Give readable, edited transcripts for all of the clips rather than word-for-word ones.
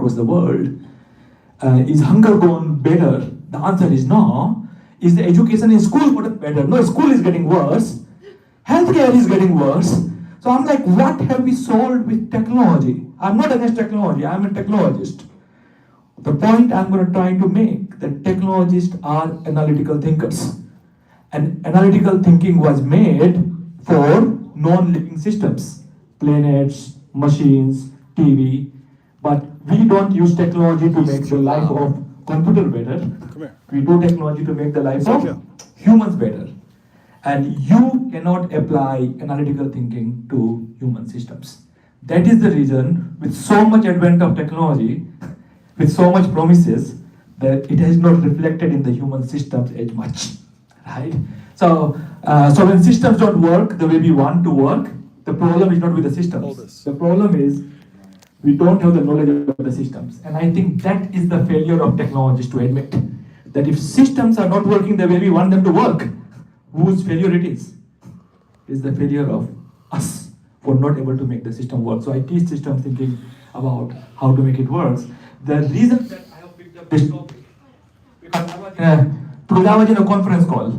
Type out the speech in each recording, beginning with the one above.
across the world. Is hunger gone better? The answer is no. Is the education in school got better? No, school is getting worse. Healthcare is getting worse. So I'm like, what have we solved with technology? I'm not against technology, I'm a technologist. The point I'm going to try to make, that technologists are analytical thinkers. And analytical thinking was made for non-living systems, planets, machines, TV, but we don't use technology to make the life of computer better. We do technology to make the life of humans better. And you cannot apply analytical thinking to human systems. That is the reason, with so much advent of technology, with so much promises, that it has not reflected in the human systems as much, right? So when systems don't work the way we want to work, the problem is not with the systems. The problem is we don't have the knowledge of the systems. And I think that is the failure of technologists to admit, that if systems are not working the way we want them to work, whose failure it is? It's the failure of us for not able to make the system work. So I teach system thinking about how to make it work. The reason that I have picked up this topic, because I was in a conference call,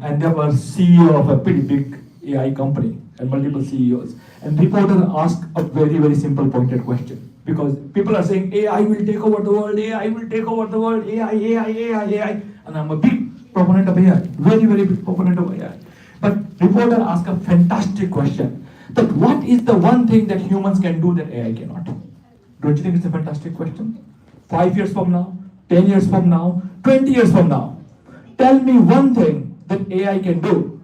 and there was CEO of a pretty big AI company and multiple CEOs. And reporter asked a very, very simple pointed question. Because people are saying AI will take over the world, AI will take over the world, AI. And I'm a big proponent of AI, very, very big proponent of AI. But reporter asked a fantastic question, that what is the one thing that humans can do that AI cannot? Don't you think it's a fantastic question? 5 years from now, 10 years from now, 20 years from now, tell me one thing that AI can do,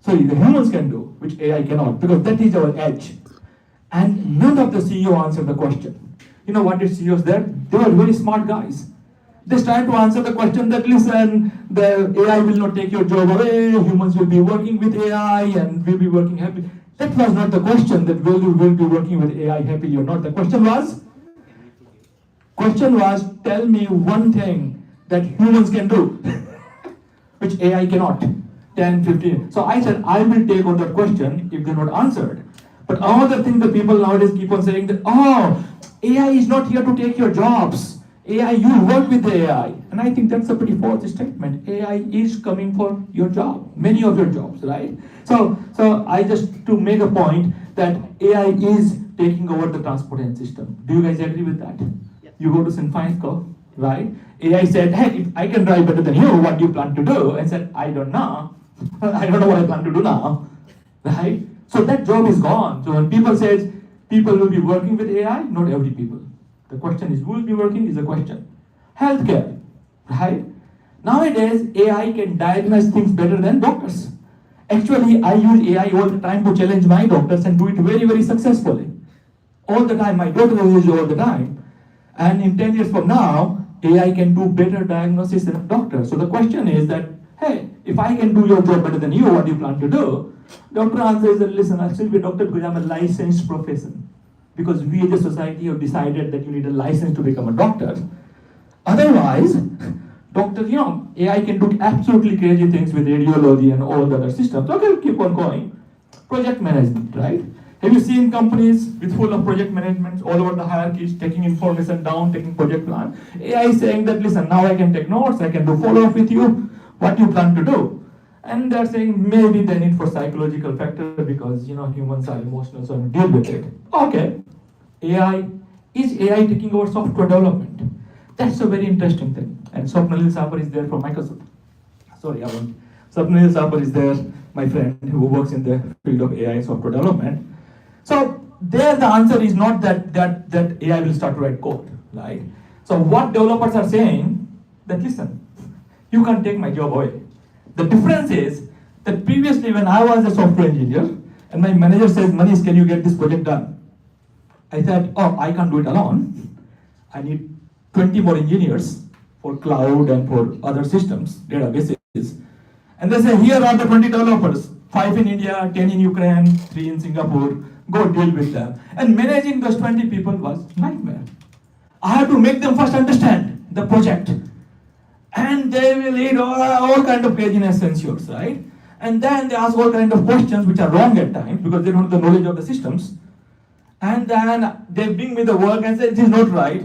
sorry, the humans can do, which AI cannot, because that is our edge. And none of the CEO answered the question. You know what did CEOs there? They were very smart guys. They tried to answer the question that, listen, the AI will not take your job away, humans will be working with AI and we'll be working happily. That was not the question, that will you will be working with AI happily or not. The question was, tell me one thing that humans can do, which AI cannot. 10, 15. So I said, I will take on that question if they're not answered. But another thing that people nowadays keep on saying that, oh, AI is not here to take your jobs. AI, you work with the AI. And I think that's a pretty false statement. AI is coming for your job, many of your jobs, right? So I just to make a point that AI is taking over the transportation system. Do you guys agree with that? Yes. You go to San Francisco, right? AI said, hey, if I can drive better than you, what do you plan to do? And said, I don't know. I don't know what I plan to do now, right? So that job is gone. So when people say people will be working with AI, not every people. The question is, who will be working is a question. Healthcare, right? Nowadays, AI can diagnose things better than doctors. Actually, I use AI all the time to challenge my doctors and do it very, very successfully. All the time, my daughter uses it all the time. And in 10 years from now, AI can do better diagnosis than a doctor. So the question is that, hey, if I can do your job better than you, what do you plan to do? Doctor answers that, listen, I'll still be a doctor because I'm a licensed profession. Because we as a society have decided that you need a license to become a doctor. Otherwise, doctors, AI can do absolutely crazy things with radiology and all the other systems. Okay, keep on going. Project management, right? Have you seen companies with full of project management all over the hierarchies, taking information down, taking project plan? AI is saying that, listen, now I can take notes, I can do follow-up with you, what you plan to do. And they're saying maybe they need for psychological factor because, humans are emotional, so deal with it. Okay, is AI taking over software development? That's a very interesting thing. And Swapnil Sapar is there from Microsoft. Sorry, I won't. Swapnil Sapar is there, my friend, who works in the field of AI software development. So there the answer is not that AI will start to write code, right? So what developers are saying, that listen, you can't take my job away. The difference is that previously when I was a software engineer and my manager says, Manish, can you get this project done? I said, oh, I can't do it alone. I need 20 more engineers for cloud and for other systems, databases. And they say, here are the 20 developers, 5 in India, 10 in Ukraine, 3 in Singapore, go deal with them. And managing those 20 people was nightmare. I had to make them first understand the project. And they will eat all kind of craziness censures, right? And then they ask all kind of questions which are wrong at times because they don't have the knowledge of the systems. and then they bring me the work and say it is not right,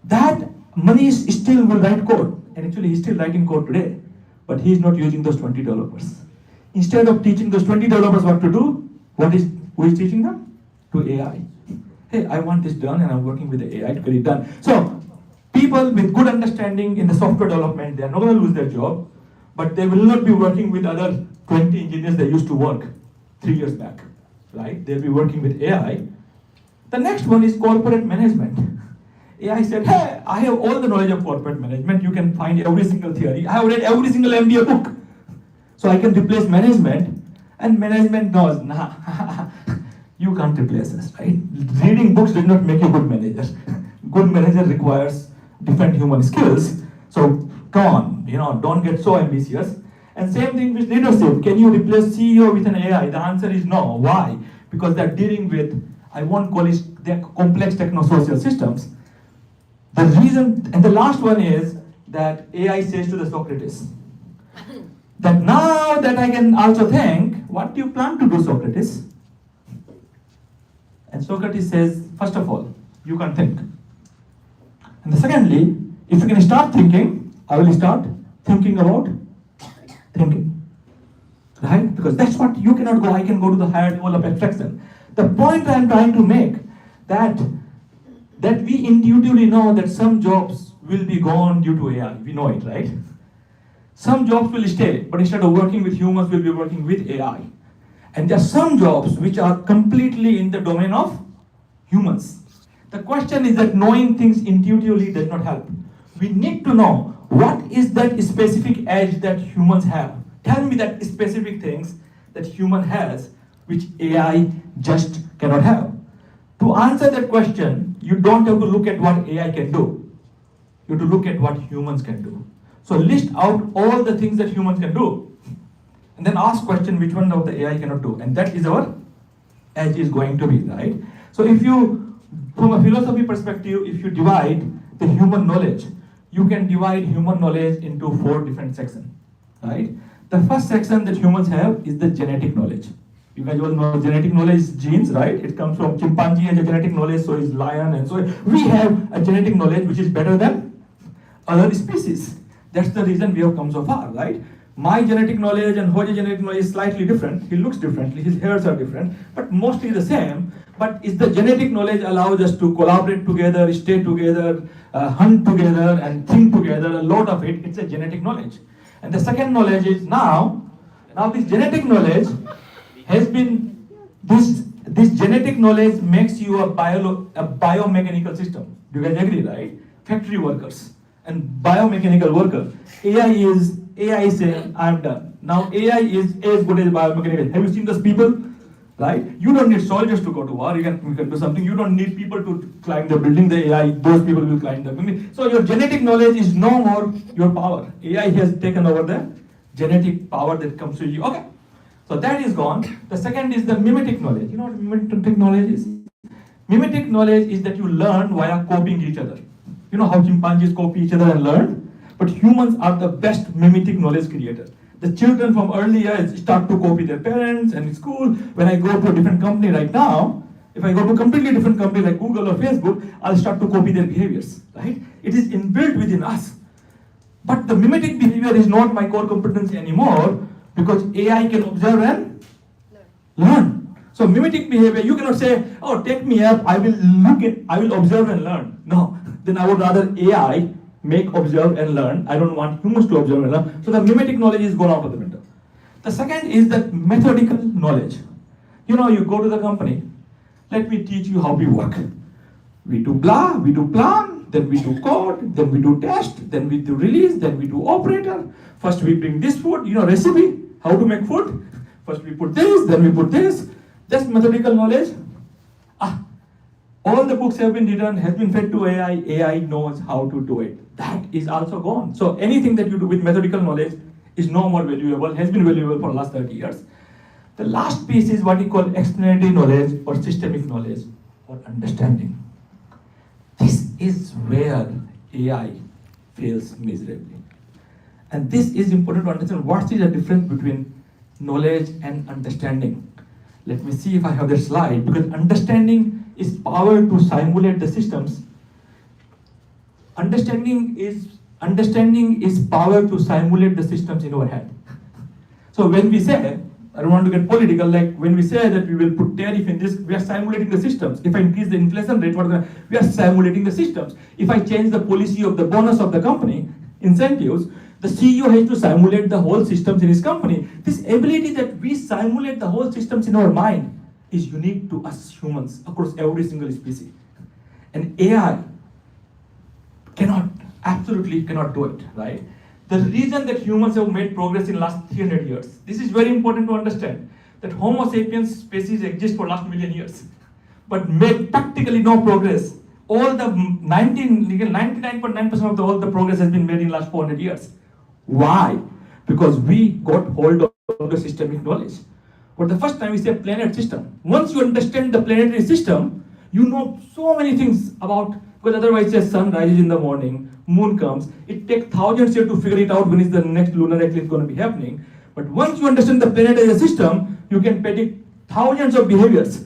that Manish still will write code, and actually he's still writing code today, but he's not using those 20 developers. Instead of teaching those 20 developers what to do, who is teaching them? To AI. Hey, I want this done, and I'm working with the AI to get it done. So people with good understanding in the software development, they are not going to lose their job, but they will not be working with other 20 engineers they used to work 3 years back, right? They'll be working with AI. The next one is corporate management. AI said, hey, I have all the knowledge of corporate management. You can find every single theory. I have read every single MBA book. So I can replace management, and management knows, nah, you can't replace us, right? Reading books does not make you a good manager. Good manager requires different human skills. So come on, don't get so ambitious. And same thing with leadership. Can you replace CEO with an AI? The answer is no. Why? Because they're dealing with, I won't call it they're complex techno-social systems. The reason, and the last one is that AI says to the Socrates, that now that I can also think, what do you plan to do, Socrates? And Socrates says, first of all, you can think. And secondly, if you can start thinking, I will start thinking about thinking. Right? Because that's what you cannot go, I can go to the higher level of abstraction. The point I'm trying to make, that we intuitively know that some jobs will be gone due to AI. We know it, right? Some jobs will stay, but instead of working with humans, we'll be working with AI. And there are some jobs which are completely in the domain of humans. The question is that knowing things intuitively does not help. We need to know what is that specific edge that humans have. Tell me that specific things that human has which AI just cannot have. To answer that question, you don't have to look at what AI can do. You have to look at what humans can do. So list out all the things that humans can do, and then ask question which one of the AI cannot do, and that is our edge is going to be, right? So if you, from a philosophy perspective, if you divide the human knowledge, you can divide human knowledge into 4 different sections, right? The first section that humans have is the genetic knowledge. You guys all know genetic knowledge is genes, right? It comes from chimpanzee and the genetic knowledge, so is lion, and so we have a genetic knowledge which is better than other species. That's the reason we have come so far, right? My genetic knowledge and Hoji's genetic knowledge is slightly different. He looks differently, his hairs are different, but mostly the same. But is the genetic knowledge allows us to collaborate together, stay together, hunt together, and think together. A lot of it, it's a genetic knowledge. And the second knowledge is now this genetic knowledge has been, this genetic knowledge makes you a biomechanical system. Do you guys agree, right? Factory workers and biomechanical worker. AI is saying, I'm done. Now AI is as good as biomechanical. Have you seen those people? Right? You don't need soldiers to go to war. You can do something. You don't need people to climb the building. The AI, those people will climb the building. So your genetic knowledge is no more your power. AI has taken over the genetic power that comes to you. Okay. So that is gone. The second is the mimetic knowledge. You know what mimetic knowledge is? Mimetic knowledge is that you learn via copying each other. You know how chimpanzees copy each other and learn? But humans are the best mimetic knowledge creator. The children from early years start to copy their parents, and in school, when I go to a different company right now, if I go to a completely different company like Google or Facebook, I'll start to copy their behaviors, right? It is inbuilt within us. But the mimetic behavior is not my core competency anymore, because AI can observe and learn. So mimetic behavior, you cannot say, oh, take me up, I will observe and learn. No, then I would rather AI make, observe and learn. I don't want humans to observe and learn. So the mimetic knowledge is gone out of the window. The second is that methodical knowledge. You know, you go to the company, let me teach you how we work. We do blah, we do plan, then we do code, then we do test, then we do release, then we do operator. First we bring this food, recipe, how to make food. First we put this, then we put this. That's methodical knowledge. All the books have been written, has been fed to AI. AI knows how to do it. That is also gone. So anything that you do with methodical knowledge is no more valuable, has been valuable for the last 30 years. The last piece is what we call explanatory knowledge or systemic knowledge or understanding. This is where AI fails miserably. And this is important to understand what is the difference between knowledge and understanding. Let me see if I have that slide, because understanding is power to simulate the systems. Understanding is power to simulate the systems in our head. So when we say, I don't want to get political, like when we say that we will put tariff in this, we are simulating the systems. If I increase the inflation rate, we are simulating the systems. If I change the policy of the bonus of the company, incentives, the CEO has to simulate the whole systems in his company. This ability that we simulate the whole systems in our mind is unique to us humans across every single species. And AI absolutely cannot do it, right? The reason that humans have made progress in last 300 years, this is very important to understand, that Homo sapiens species exists for last million years, but made practically no progress. All the 99.9% of all the progress has been made in last 400 years. Why? Because we got hold of the systemic knowledge. For the first time we say planet system. Once you understand the planetary system, you know so many things about, because otherwise the sun rises in the morning, moon comes, it takes thousands of years to figure it out when is the next lunar eclipse going to be happening. But once you understand the planet as a system, you can predict thousands of behaviors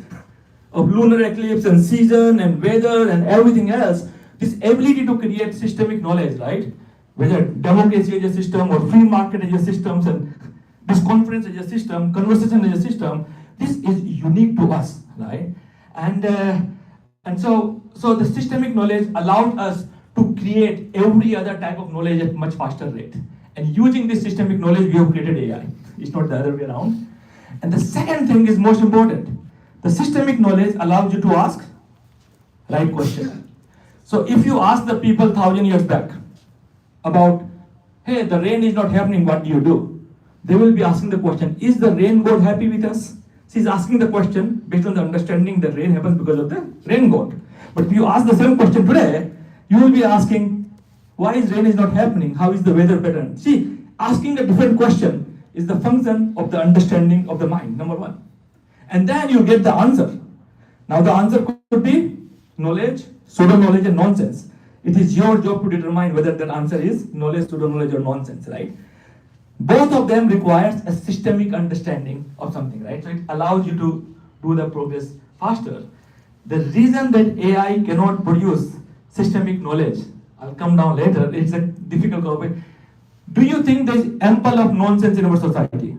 of lunar eclipse and season and weather and everything else. This ability to create systemic knowledge, right? Whether democracy as a system or free market as a system and this conference as a system, conversation as a system, this is unique to us, right? And so the systemic knowledge allowed us to create every other type of knowledge at much faster rate. And using this systemic knowledge, we have created AI. It's not the other way around. And the second thing is most important. The systemic knowledge allows you to ask right question. So if you ask the people 1,000 years back about, hey, the rain is not happening, what do you do? They will be asking the question, is the rain god happy with us? She's asking the question based on the understanding that rain happens because of the rain god. But if you ask the same question today, you will be asking, why is rain is not happening? How is the weather pattern? See, asking a different question is the function of the understanding of the mind, number one. And then you get the answer. Now the answer could be knowledge, pseudo-knowledge and nonsense. It is your job to determine whether that answer is knowledge, pseudo-knowledge or nonsense, right? Both of them requires a systemic understanding of something, right? So it allows you to do the progress faster. The reason that AI cannot produce systemic knowledge, I'll come down later, it's a difficult topic. Do you think there's ample of nonsense in our society?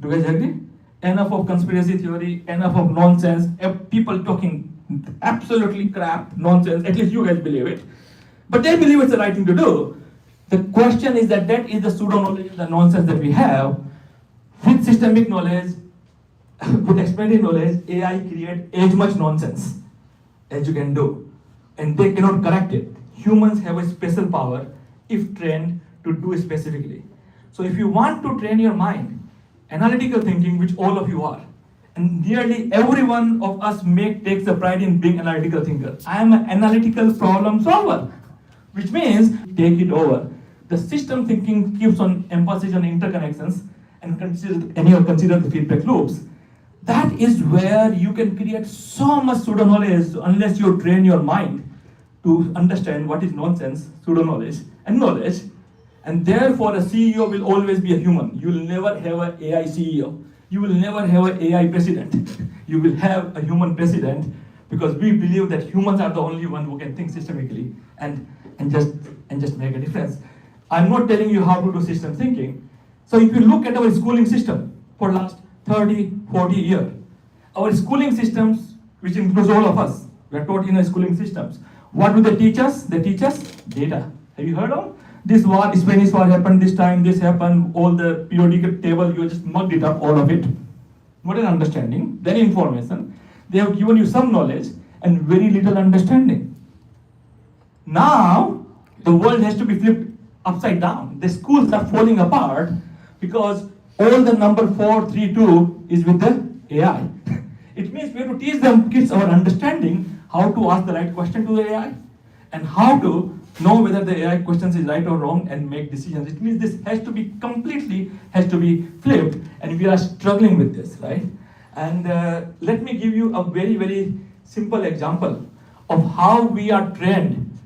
Do you guys agree? Enough of conspiracy theory, enough of nonsense, people talking absolutely crap, nonsense, at least you guys believe it. But they believe it's the right thing to do. The question is that is the pseudo-knowledge, the nonsense that we have. With systemic knowledge, with expanded knowledge, AI create as much nonsense as you can do. And they cannot correct it. Humans have a special power if trained to do it specifically. So if you want to train your mind, analytical thinking, which all of you are, and nearly every one of us takes a pride in being analytical thinker. I am an analytical problem solver, which means take it over. The system thinking keeps on emphasis on interconnections and consider the feedback loops. That is where you can create so much pseudo-knowledge unless you train your mind to understand what is nonsense, pseudo-knowledge, and knowledge. And therefore, a CEO will always be a human. You will never have an AI CEO. You will never have an AI president. You will have a human president because we believe that humans are the only one who can think systemically and just make a difference. I'm not telling you how to do system thinking. So if you look at our schooling system for last 30, 40 years, our schooling systems, which includes all of us, we are taught in the schooling systems. What do they teach us? They teach us data. Have you heard of? This war, Spanish war happened this time, this happened, all the periodic table, you just mugged it up, all of it. What an understanding, then information. They have given you some knowledge and very little understanding. Now, the world has to be flipped upside down. The schools are falling apart because all the number 4, 3, 2 is with the AI. It means we have to teach them kids our understanding, how to ask the right question to the AI, and how to know whether the AI questions is right or wrong and make decisions. It means this has to be flipped, and we are struggling with this, right? And let me give you a very, very simple example of how we are trained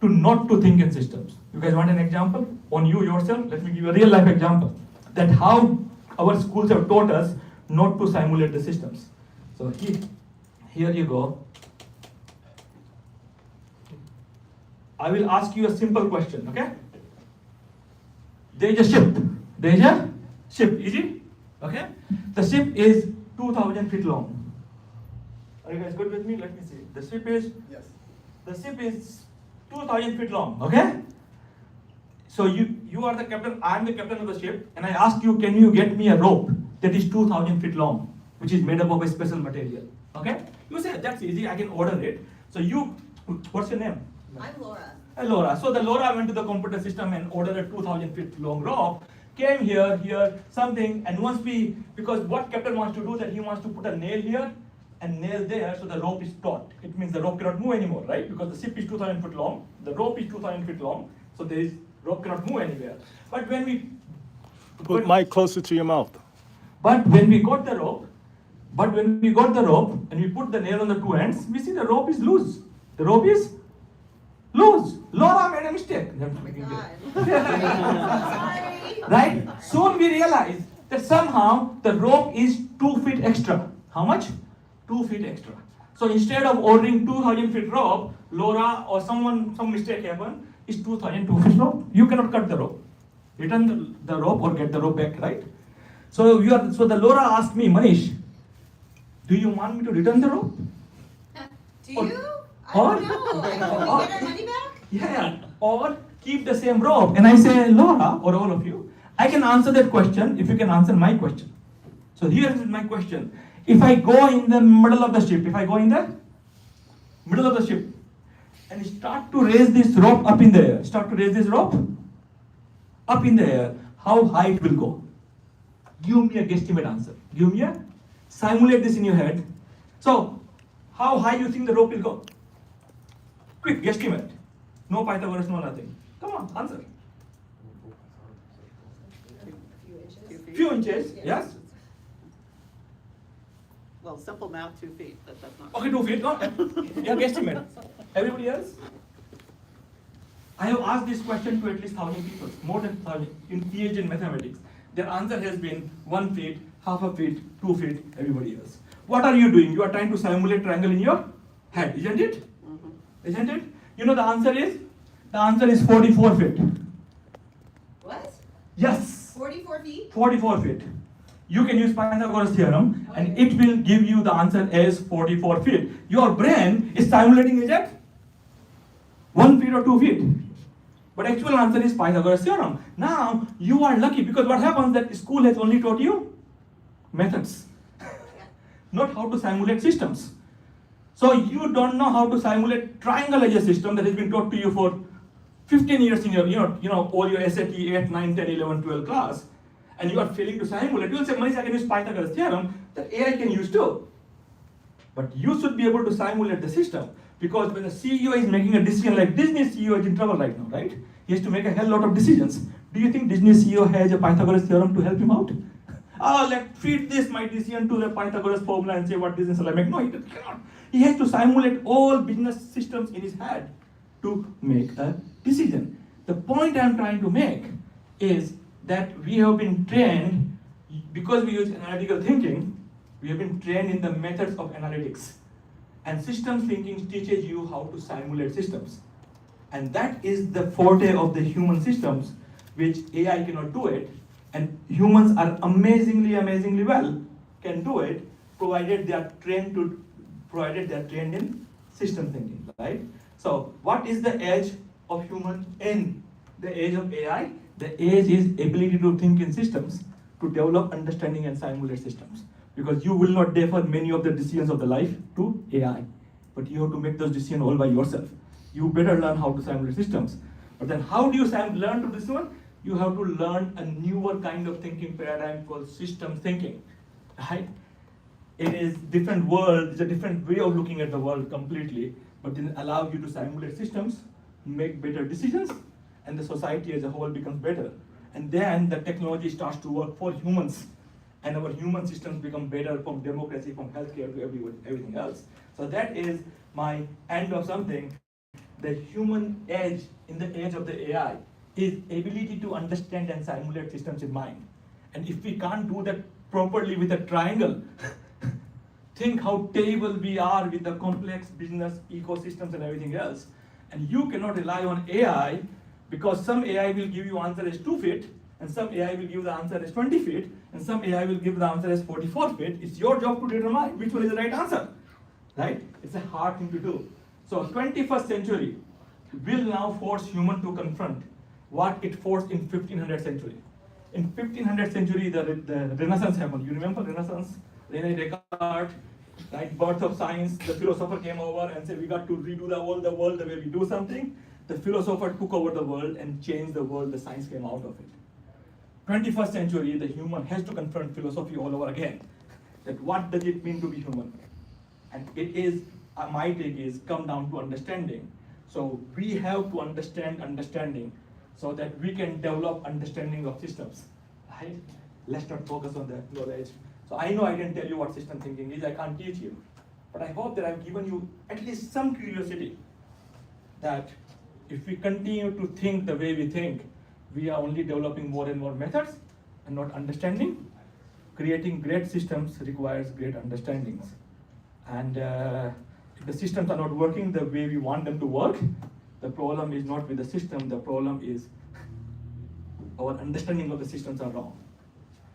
to not to think in systems. You guys want an example on you yourself? Let me give you a real life example that how our schools have taught us not to simulate the systems. So Here you go. I will ask you a simple question, okay? There is a ship. There is a ship, easy? Okay? The ship is 2,000 feet long. Are you guys good with me? Let me see. The ship is? Yes. The ship is 2,000 feet long, okay? So you are the captain, I am the captain of the ship, and I ask you, can you get me a rope that is 2,000 feet long, which is made up of a special material, okay? You say, that's easy, I can order it. So what's your name? I'm Laura. Laura. So the Laura went to the computer system and ordered a 2,000 feet long rope, came here, something, and because what captain wants to do that he wants to put a nail here and nail there, so the rope is taut. It means the rope cannot move anymore, right? Because the ship is 2,000 feet long, the rope is 2,000 feet long, so rope cannot move anywhere. But when we put mic closer to your mouth. But when we got the rope, and we put the nail on the two ends, we see the rope is loose. The rope is loose. Laura made a mistake. Sorry. Right? Soon we realize that somehow the rope is 2 feet extra. How much? 2 feet extra. So instead of ordering 2,000 feet rope, Laura or some mistake happened, is 2,002 feet rope. You cannot cut the rope. Return the rope or get the rope back, right? So the Laura asked me, Manish, do you want me to return the rope? Do you? I don't know. Can we get our money back? Yeah, or keep the same rope. And I say, Laura, or all of you, I can answer that question if you can answer my question. So here is my question. If I go in the middle of the ship, and start to raise this rope up in the air, how high it will go? Give me a guesstimate answer. Simulate this in your head. So, how high you think the rope will go? Quick, guesstimate. No Pythagoras, no nothing. Come on, answer. Few inches, yes? Well, simple math, 2 feet, but that's not. Okay, 2 feet, no? Yeah, guesstimate. Everybody else? I have asked this question to at least 1,000 people, more than 1,000, in PhD in mathematics. Their answer has been 1 feet, half a feet, 2 feet, everybody else. What are you doing? You are trying to simulate triangle in your head, isn't it? Mm-hmm. Isn't it? You know the answer is? The answer is 44 feet. What? Yes. 44 feet? 44 feet. You can use Pythagoras theorem and it will give you the answer as 44 feet. Your brain is simulating it at 1 feet or 2 feet. But actual answer is Pythagoras theorem. Now, you are lucky because what happens that school has only taught you methods, not how to simulate systems. So you don't know how to simulate triangle as a system that has been taught to you for 15 years in your, all your SAT 8, 9, 10, 11, 12 class, and you are failing to simulate. You will say, Manish, I can use Pythagoras theorem that AI can use too. But you should be able to simulate the system, because when the CEO is making a decision, like Disney CEO is in trouble right now, right? He has to make a hell lot of decisions. Do you think Disney CEO has a Pythagoras theorem to help him out? Oh, let's feed this my decision to the Pythagoras formula and say what decision shall I make? No, he cannot. He has to simulate all business systems in his head to make a decision. The point I'm trying to make is that we have been trained, because we use analytical thinking, we have been trained in the methods of analytics. And systems thinking teaches you how to simulate systems. And that is the forte of the human systems, which AI cannot do it. And humans are amazingly well can do it, provided they are trained in system thinking, right? So what is the edge of human in the age of AI? The edge is ability to think in systems, to develop understanding and simulate systems. Because you will not defer many of the decisions of the life to AI, but you have to make those decisions all by yourself. You better learn how to simulate systems. But then how do you learn to this one? You have to learn a newer kind of thinking paradigm called systems thinking, right? It is different world, it's a different way of looking at the world completely, but then allows you to simulate systems, make better decisions, and the society as a whole becomes better. And then the technology starts to work for humans, and our human systems become better, from democracy, from healthcare to everything else. So that is my end of something. The human edge in the age of the AI is ability to understand and simulate systems in mind. And if we can't do that properly with a triangle, think how terrible we are with the complex business ecosystems and everything else. And you cannot rely on AI because some AI will give you answer as 2 feet, and some AI will give the answer as 20 feet, and some AI will give the answer as 44 feet. It's your job to determine which one is the right answer, right? It's a hard thing to do. So 21st century will now force human to confront what it forced in 1500th century. In 1500th century, the Renaissance happened. You remember Renaissance? René Descartes, right? Birth of science. The philosopher came over and said, we got to redo the world the way we do something. The philosopher took over the world and changed the world. The science came out of it. 21st century, the human has to confront philosophy all over again. That what does it mean to be human? And it is, my take is, come down to understanding. So we have to understand understanding so that we can develop understanding of systems, right? Let's not focus on the knowledge. So I know I didn't tell you what system thinking is, I can't teach you. But I hope that I've given you at least some curiosity that if we continue to think the way we think, we are only developing more and more methods and not understanding. Creating great systems requires great understandings. And if the systems are not working the way we want them to work, the problem is not with the system, the problem is our understanding of the systems are wrong.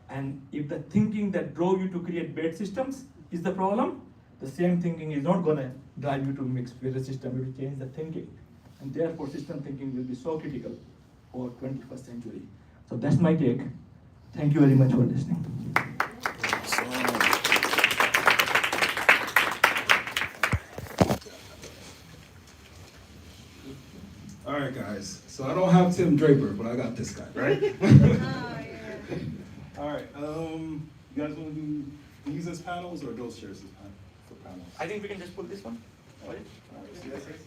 And if the thinking that drove you to create bad systems is the problem, the same thinking is not gonna drive you to mix with the system, it will change the thinking. And therefore system thinking will be so critical for 21st century. So that's my take. Thank you very much for listening. All right, guys. So I don't have Tim Draper, but I got this guy, right? Oh, yeah. All right. You guys want to do these as panels or those chairs as for panels? I think we can just pull this one. All right, so that's it.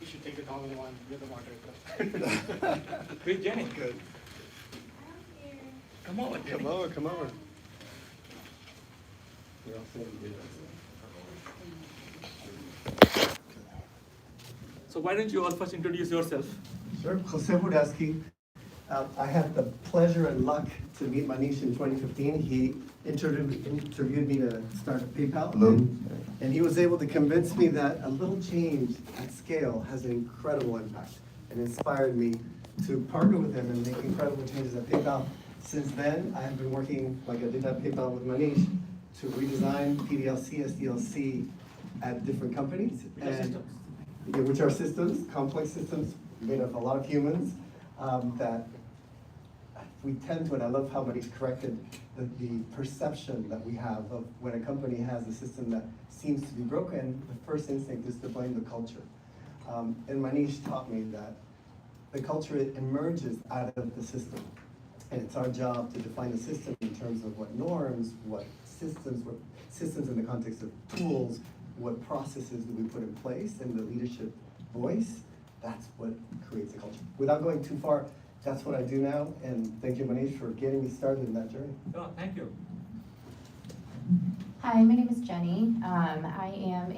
You should take the dominant one. You're the moderator. With Jeni. Good. Come over, Jeni. Come over, come over. So why don't you all first introduce yourself? Sure. Jose Budesky. I had the pleasure and luck to meet Manish in 2015. He interviewed me to start PayPal. Hello. And he was able to convince me that a little change at scale has an incredible impact and inspired me to partner with him and make incredible changes at PayPal. Since then, I have been working, like I did at PayPal with Manish, to redesign PDLC, SDLC at different companies. Which are systems, complex systems made of a lot of humans that we tend to, and I love how Manish corrected the perception that we have of when a company has a system that seems to be broken, the first instinct is to blame the culture. And Manish taught me that the culture emerges out of the system. And it's our job to define the system in terms of what norms, what systems in the context of tools, what processes do we put in place, and the leadership voice, that's what creates a culture. Without going too far, that's what I do now, and thank you, Manish, for getting me started in that journey. Oh, thank you. Hi, my name is Jeni. I am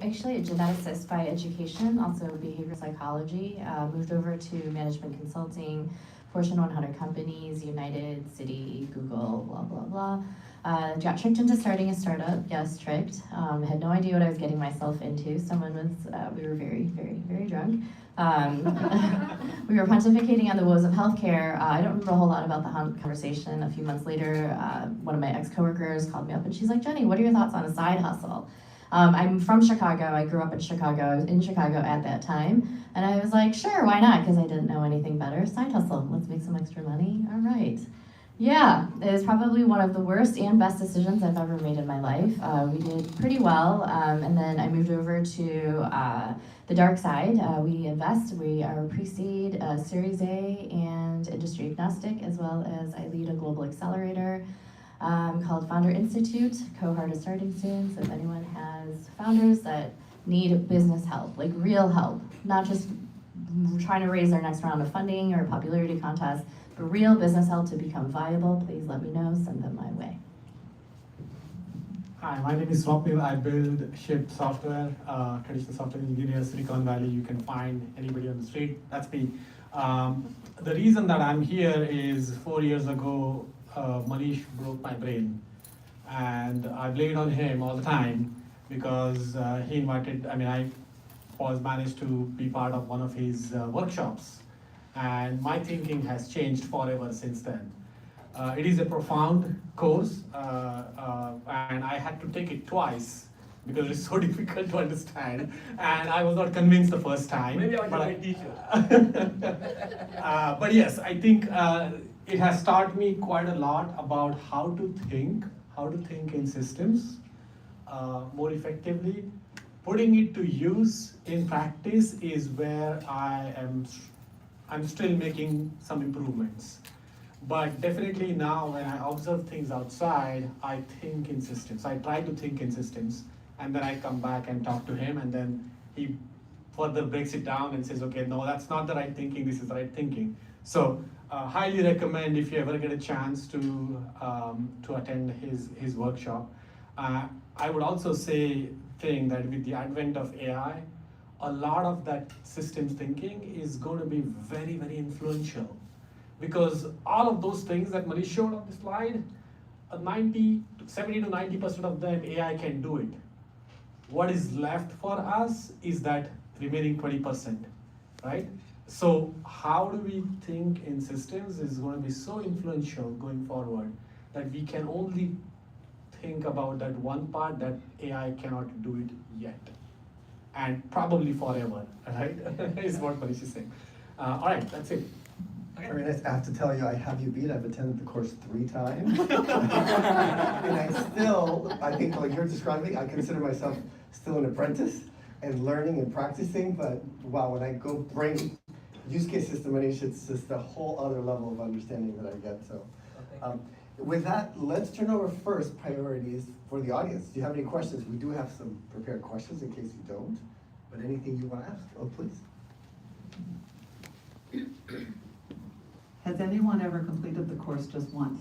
actually a geneticist by education, also behavioral psychology. Moved over to management consulting, Fortune 100 companies, United, Citi, Google, blah, blah, blah. Got tricked into starting a startup, yes, tricked. Had no idea what I was getting myself into. We were very, very, very drunk. We were pontificating on the woes of healthcare. I don't remember a whole lot about the conversation. A few months later, one of my ex-coworkers called me up and she's like, Jeni, what are your thoughts on a side hustle? I'm from Chicago. I grew up in Chicago. I was in Chicago at that time. And I was like, sure, why not? Because I didn't know anything better. Side hustle, let's make some extra money. All right. Yeah, it was probably one of the worst and best decisions I've ever made in my life. We did pretty well, and then I moved over to the dark side. We invest, we are pre-seed, Series A, and industry agnostic, as well as I lead a global accelerator called Founder Institute. Cohort is starting soon, so if anyone has founders that need business help, like real help, not just trying to raise their next round of funding or popularity contest, but real business help to become viable, please let me know, send them my way. Hi, my name is Swapnil. I build, ship software, traditional software engineer, Silicon Valley. You can find anybody on the street. That's me. The reason that I'm here is 4 years ago, Manish broke my brain. And I blamed on him all the time because he invited, I was managed to be part of one of his workshops. And my thinking has changed forever since then. It is a profound course, and I had to take it twice because it's so difficult to understand, and I was not convinced the first time. Maybe I but can be a teacher. But yes, I think it has taught me quite a lot about how to think in systems more effectively. Putting it to use in practice is where I'm still making some improvements. But definitely now when I observe things outside, I think in systems. I try to think in systems, and then I come back and talk to him, and then he further breaks it down and says, okay, no, that's not the right thinking, this is the right thinking. So highly recommend if you ever get a chance to attend his workshop. I would also think that with the advent of AI, a lot of that systems thinking is going to be very, very influential. Because all of those things that Manish showed on the slide, 70 to 90% of them, AI can do it. What is left for us is that remaining 20%, right? So how do we think in systems is going to be so influential going forward that we can only think about that one part that AI cannot do it yet. And probably forever, right? Is what Manish is saying. All right, that's it. Very nice. I have to tell you, I have you beat. I've attended the course 3 times. And I think like you're describing, I consider myself still an apprentice and learning and practicing, but wow, when I go bring use cases to Manish, it's just a whole other level of understanding that I get. So with that, let's turn over first priorities for the audience. Do you have any questions? We do have some prepared questions in case you don't, but anything you want to ask? Oh, please. Has anyone ever completed the course just once?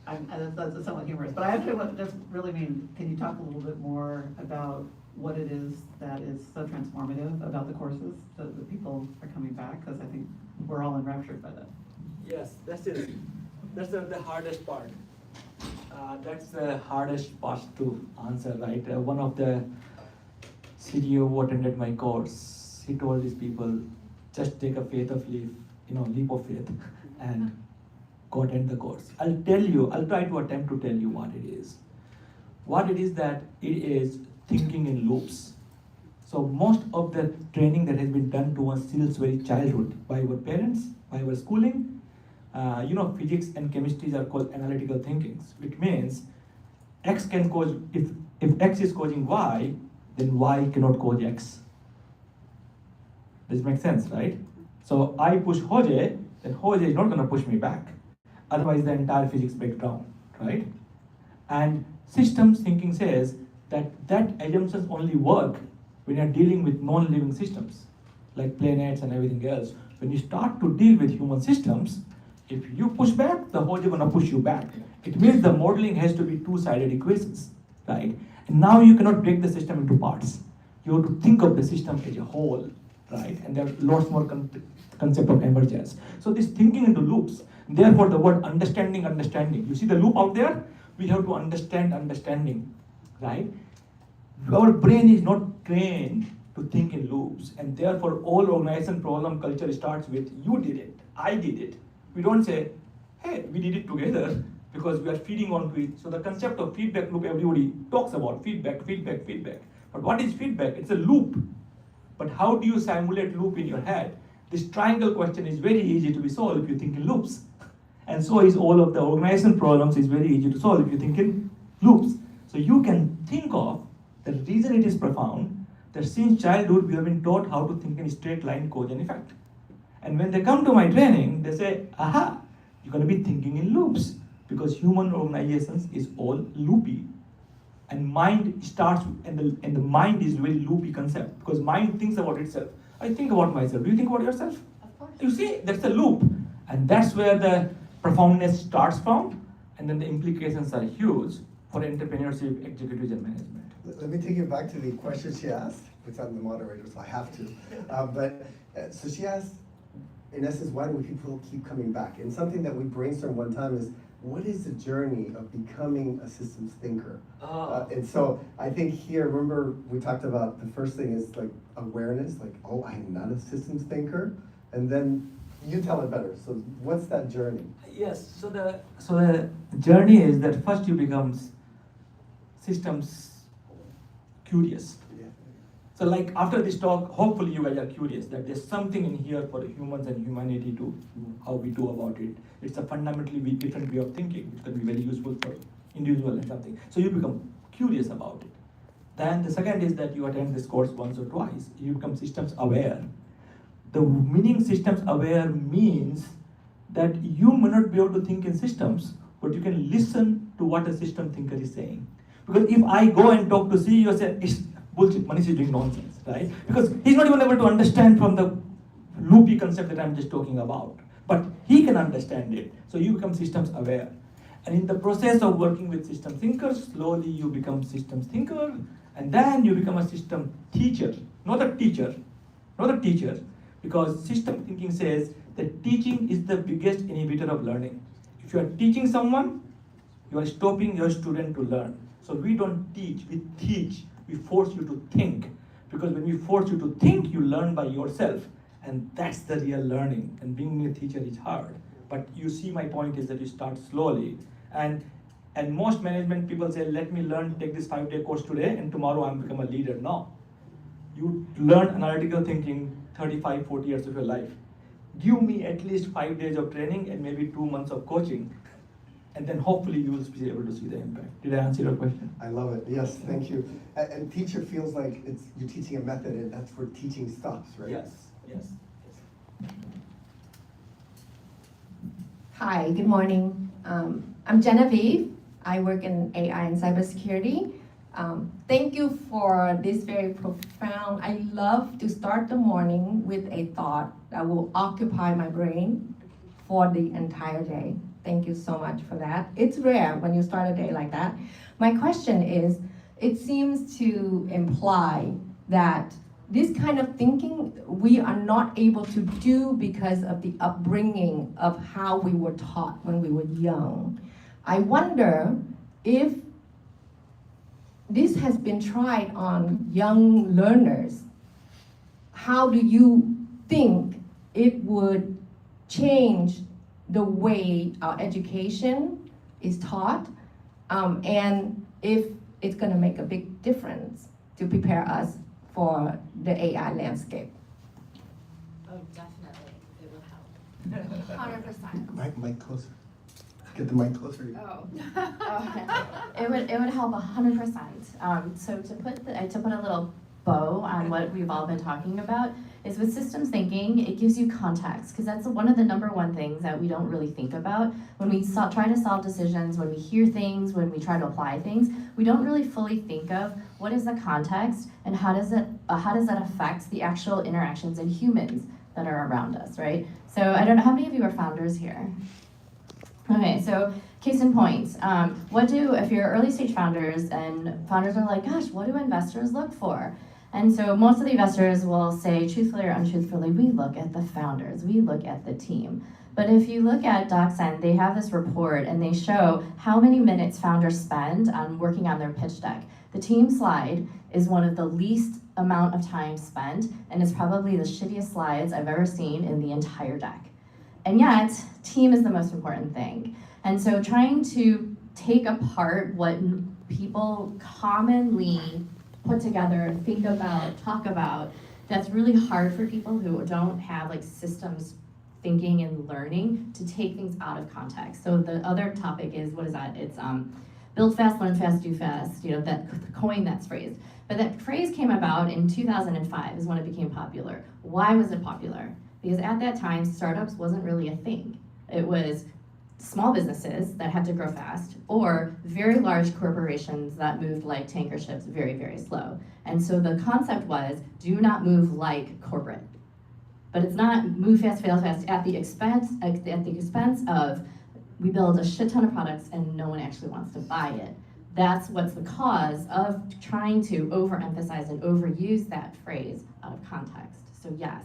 That's somewhat humorous, but I actually what does really mean. Can you talk a little bit more about what it is that is so transformative about the courses that the people are coming back? Because I think we're all enraptured by that. Yes, that's it. That's the hardest part. That's the hardest part to answer, right? One of the CTO who attended my course, he told these people, just take a leap of faith and go attend the course. I'll try to attempt to tell you what it is. What it is that it is thinking in loops. So most of the training that has been done to us since very childhood by our parents, by our schooling, physics and chemistry are called analytical thinkings, which means X can cause, if X is causing Y, then Y cannot cause X. This makes sense, right? So I push Jose, then Jose is not going to push me back. Otherwise, the entire physics breaks down, right? And systems thinking says that assumptions only work when you're dealing with non-living systems, like planets and everything else. When you start to deal with human systems, if you push back, the Jose is going to push you back. It means the modeling has to be two-sided equations, right? And now you cannot break the system into parts. You have to think of the system as a whole, right? And there are lots more concept of emergence. So this thinking into loops, therefore the word understanding. You see the loop out there? We have to understand understanding, right? Our brain is not trained to think in loops, and therefore all organization problem culture starts with you did it, I did it. We don't say, hey, we did it together, because we are feeding onto it. So the concept of feedback loop, everybody talks about feedback. But what is feedback? It's a loop. But how do you simulate loop in your head? This triangle question is very easy to be solved if you think in loops. And so is all of the organization problems is very easy to solve if you think in loops. So you can think of, the reason it is profound, that since childhood we have been taught how to think in straight line cause and effect. And when they come to my training, they say, aha, you're going to be thinking in loops, because human organizations is all loopy. And mind starts, and the mind is very loopy concept, because mind thinks about itself. I think about myself. Do you think about yourself? Of course. You see, that's the loop. And that's where the profoundness starts from, and then the implications are huge for entrepreneurship, executives, and management. Let me take you back to the question she asked, which I'm the moderator, so I have to. So she asked, in essence, why do people keep coming back? And something that we brainstormed one time is, what is the journey of becoming a systems thinker? And so I think here, remember we talked about the first thing is like awareness, like, oh, I'm not a systems thinker. And then you tell it better. So what's that journey? Yes, so the journey is that first you become systems curious. Yeah. So like after this talk, hopefully you guys are curious that there's something in here for humans and humanity to how we do about it. It's a fundamentally different way of thinking, which can be very useful for individual and something. So you become curious about it. Then the second is that you attend this course once or twice. You become systems aware. The meaning systems aware means that you may not be able to think in systems, but you can listen to what a system thinker is saying. Because if I go and talk to CEO, say, it's bullshit, Manish is doing nonsense, right? Because he's not even able to understand from the loopy concept that I'm just talking about. But he can understand it, so you become systems aware. And in the process of working with system thinkers, slowly you become systems thinker, and then you become a system teacher, not a teacher, because system thinking says that teaching is the biggest inhibitor of learning. If you are teaching someone, you are stopping your student to learn. So we don't teach, we teach. We force you to think. Because when we force you to think, you learn by yourself. And that's the real learning. And being a teacher is hard. But you see, my point is that you start slowly. And most management people say, let me learn, take this 5-day course today, and tomorrow I'm become a leader. No. You learn analytical thinking 35, 40 years of your life. Give me at least 5 days of training and maybe 2 months of coaching. And then hopefully you will be able to see the impact. Did I answer your question? I love it. Yes, thank you. And teacher feels like you're teaching a method, and that's where teaching stops, right? Yes. Hi, good morning. I'm Genevieve. I work in AI and cybersecurity. Thank you for this very profound. I love to start the morning with a thought that will occupy my brain for the entire day. Thank you so much for that. It's rare when you start a day like that. My question is, it seems to imply that this kind of thinking we are not able to do because of the upbringing of how we were taught when we were young. I wonder if this has been tried on young learners. How do you think it would change the way our education is taught, and if it's going to make a big difference to prepare us for the AI landscape? Oh, definitely, it will help. 100%. Mic closer. Get the mic closer. Oh, it would help 100%. So to put a little bow on what we've all been talking about is with systems thinking, it gives you context, because that's one of the #1 things that we don't really think about when we try to solve decisions, when we hear things, when we try to apply things. We don't really fully think of what is the context and how does that affect the actual interactions and humans that are around us, right? So I don't know, how many of you are founders here? Okay, so case in point, if you're early stage founders and founders are like, gosh, what do investors look for? And so most of the investors will say, truthfully or untruthfully, we look at the founders, we look at the team. But if you look at DocSend, they have this report and they show how many minutes founders spend on working on their pitch deck. The team slide is one of the least amount of time spent, and it's probably the shittiest slides I've ever seen in the entire deck. And yet, team is the most important thing. And so trying to take apart what people commonly put together, think about, talk about, that's really hard for people who don't have like systems thinking and learning to take things out of context. So the other topic is, what is that? It's build fast, learn fast, do fast, that coin that phrase. But that phrase came about in 2005 is when it became popular. Why was it popular? Because at that time, startups wasn't really a thing. It was small businesses that had to grow fast, or very large corporations that moved like tanker ships very, very slow. And so the concept was, do not move like corporate. But it's not move fast, fail fast at the expense of we build a shit ton of products and no one actually wants to buy it. That's what's the cause of trying to overemphasize and overuse that phrase out of context. So yes,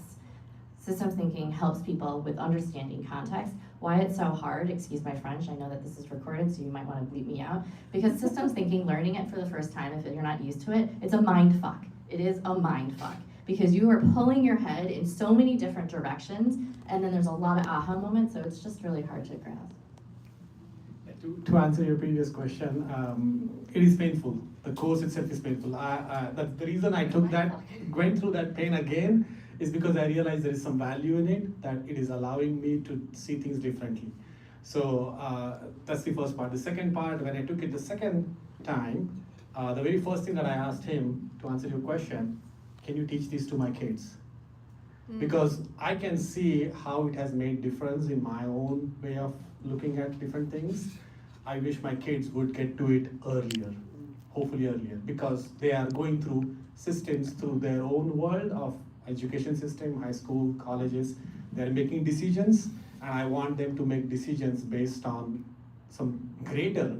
systems thinking helps people with understanding context. Why it's so hard, excuse my French, I know that this is recorded, so you might want to bleep me out, because systems thinking, learning it for the first time, if you're not used to it, it's a mind fuck. It is a mind fuck, because you are pulling your head in so many different directions, and then there's a lot of aha moments, so it's just really hard to grasp. To answer your previous question, it is painful. The course itself is painful. The reason I took that, went through that pain again, is because I realized there is some value in it, that it is allowing me to see things differently. So that's the first part. The second part, when I took it the second time, the very first thing that I asked him, to answer your question, can you teach this to my kids? Because I can see how it has made difference in my own way of looking at different things. I wish my kids would get to it earlier, hopefully earlier, because they are going through systems through their own world of education system, high school, colleges. They're making decisions, and I want them to make decisions based on some greater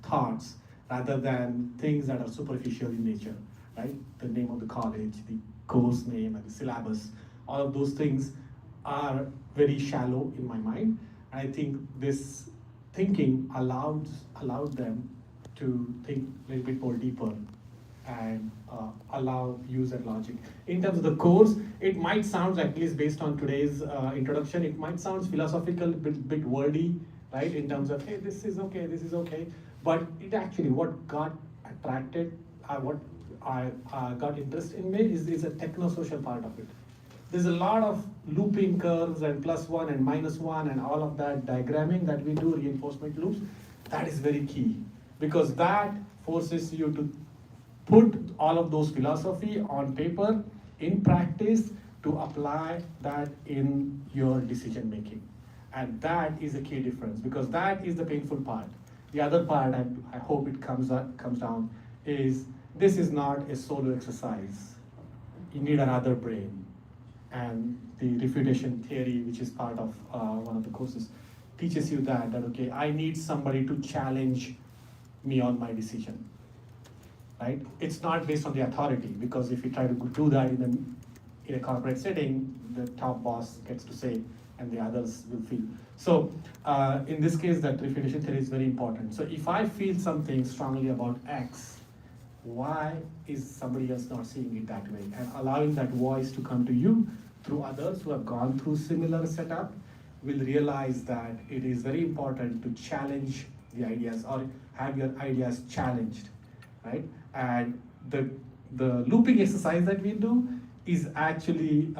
thoughts rather than things that are superficial in nature, right? The name of the college, the course name, and the syllabus, all of those things are very shallow in my mind. And I think this thinking allowed them to think a little bit more deeper and allow user logic. In terms of the course, it might sound, at least based on today's introduction, it might sound philosophical, bit wordy, right? In terms of, hey, this is okay. But it actually, what got attracted, what I got interest in me is a techno-social part of it. There's a lot of looping curves and +1 and -1 and all of that diagramming that we do, reinforcement loops. That is very key, because that forces you to put all of those philosophy on paper, in practice, to apply that in your decision making. And that is a key difference, because that is the painful part. The other part, I hope it comes down, is this is not a solo exercise. You need another brain. And the refutation theory, which is part of one of the courses, teaches you that okay, I need somebody to challenge me on my decision, right? It's not based on the authority, because if you try to do that in a corporate setting, the top boss gets to say, and the others will feel. So in this case, that refutation theory is very important. So if I feel something strongly about X, why is somebody else not seeing it that way? And allowing that voice to come to you through others who have gone through similar setup will realize that it is very important to challenge the ideas, or have your ideas challenged, right? And the looping exercise that we do is actually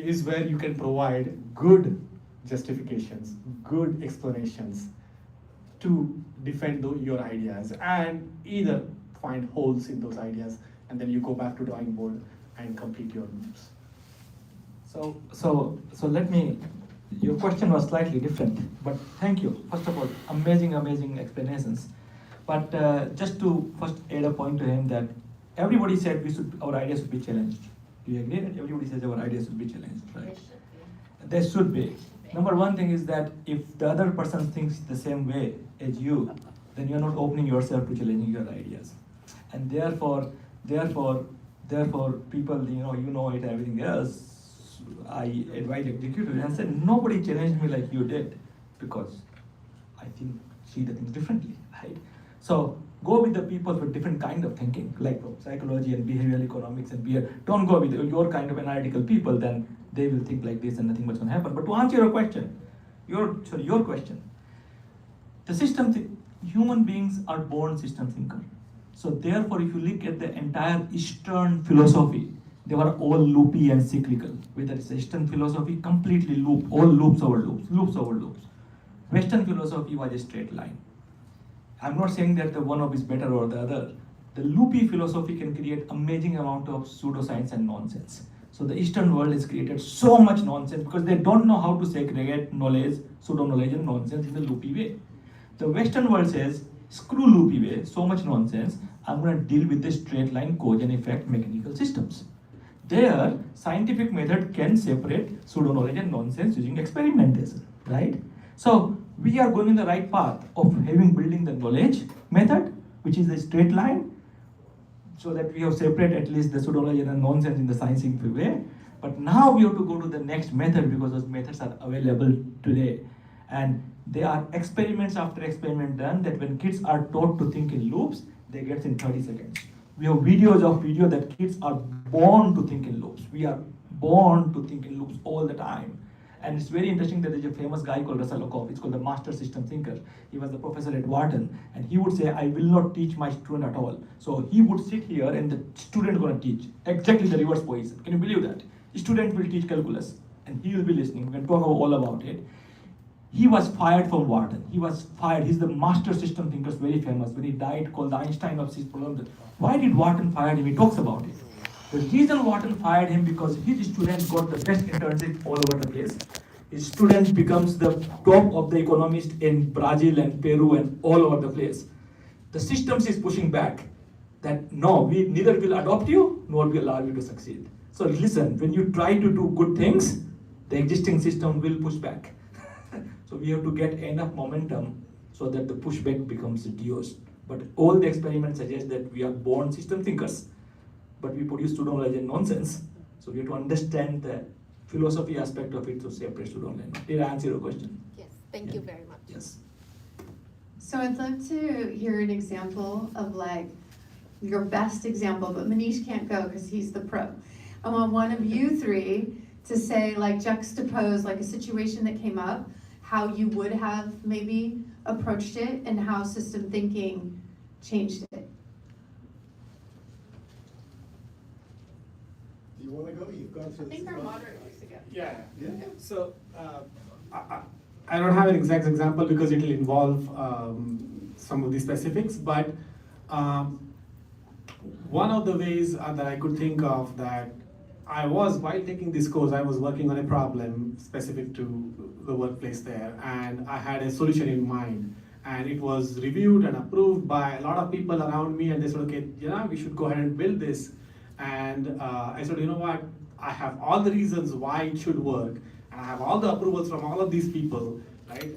is where you can provide good justifications, good explanations to defend your ideas, and either find holes in those ideas, and then you go back to drawing board and complete your loops. So let me, your question was slightly different, but thank you. First of all, amazing explanations. But just to first add a point to him, that everybody said our ideas should be challenged. Do you agree that everybody says our ideas should be challenged, right? They should be. Number one thing is that if the other person thinks the same way as you, then you're not opening yourself to challenging your ideas. And therefore, people, you know it, everything else, I advise executives and said, nobody challenged me like you did, because I see the things differently, right? So go with the people with different kind of thinking, like psychology and behavioral economics and behavior. Don't go with your kind of analytical people, then they will think like this and nothing much going to happen. But to answer your question, your question, the human beings are born system thinker. So therefore, if you look at the entire Eastern philosophy, they were all loopy and cyclical. Whether it's Eastern philosophy, completely loop, all loops over loops. Western philosophy was a straight line. I'm not saying that the one of is better or the other. The loopy philosophy can create amazing amount of pseudoscience and nonsense. So the Eastern world has created so much nonsense because they don't know how to segregate knowledge, pseudo-knowledge and nonsense in a loopy way. The Western world says, screw loopy way, so much nonsense, I'm going to deal with the straight line cause and effect mechanical systems. Their scientific method can separate pseudo-knowledge and nonsense using experimentation, right? So we are going in the right path of building the knowledge method, which is a straight line, so that we have separated at least the pseudo-knowledge and nonsense in the scientific way. But now we have to go to the next method because those methods are available today. And there are experiments after experiment done that when kids are taught to think in loops, they get in 30 seconds. We have videos of video that kids are born to think in loops. We are born to think in loops all the time. And it's very interesting that there's a famous guy called Russell Okoff. It's called the master system thinker. He was the professor at Wharton, and he would say, I will not teach my student at all. So he would sit here and the student gonna teach exactly the reverse position. Can you believe that? The student will teach calculus, and he will be listening. We can talk all about it. He was fired from Wharton. He was fired. He's the master system thinker, very famous. When he died, called the Einstein of his problem. Why did Wharton fire him? He talks about it. The reason Wharton fired him because his student got the best internship all over the place. His student becomes the top of the economist in Brazil and Peru and all over the place. The systems is pushing back that no, we neither will adopt you nor will allow you to succeed. So listen, when you try to do good things, the existing system will push back. So we have to get enough momentum so that the pushback becomes reduced. But all the experiments suggest that we are born system thinkers, but we produce pseudo-knowledge and nonsense. So we have to understand the philosophy aspect of it to separate pseudo-knowledge. Did I answer your question? Yes, thank you very much. Yes. So I'd love to hear an example of like your best example, but Manish can't go because he's the pro. I want one of you three to say, like, juxtapose like a situation that came up, how you would have maybe approached it, and how system thinking changed it. Do you want to go? You've gone through this. I think our moderator wants to go. Yeah. Yeah. So I don't have an exact example because it will involve some of the specifics, but one of the ways that I could think of that I was, while taking this course, I was working on a problem specific to the workplace there, and I had a solution in mind. And it was reviewed and approved by a lot of people around me, and they said, okay, we should go ahead and build this. And I said, you know what, I have all the reasons why it should work, and I have all the approvals from all of these people, right?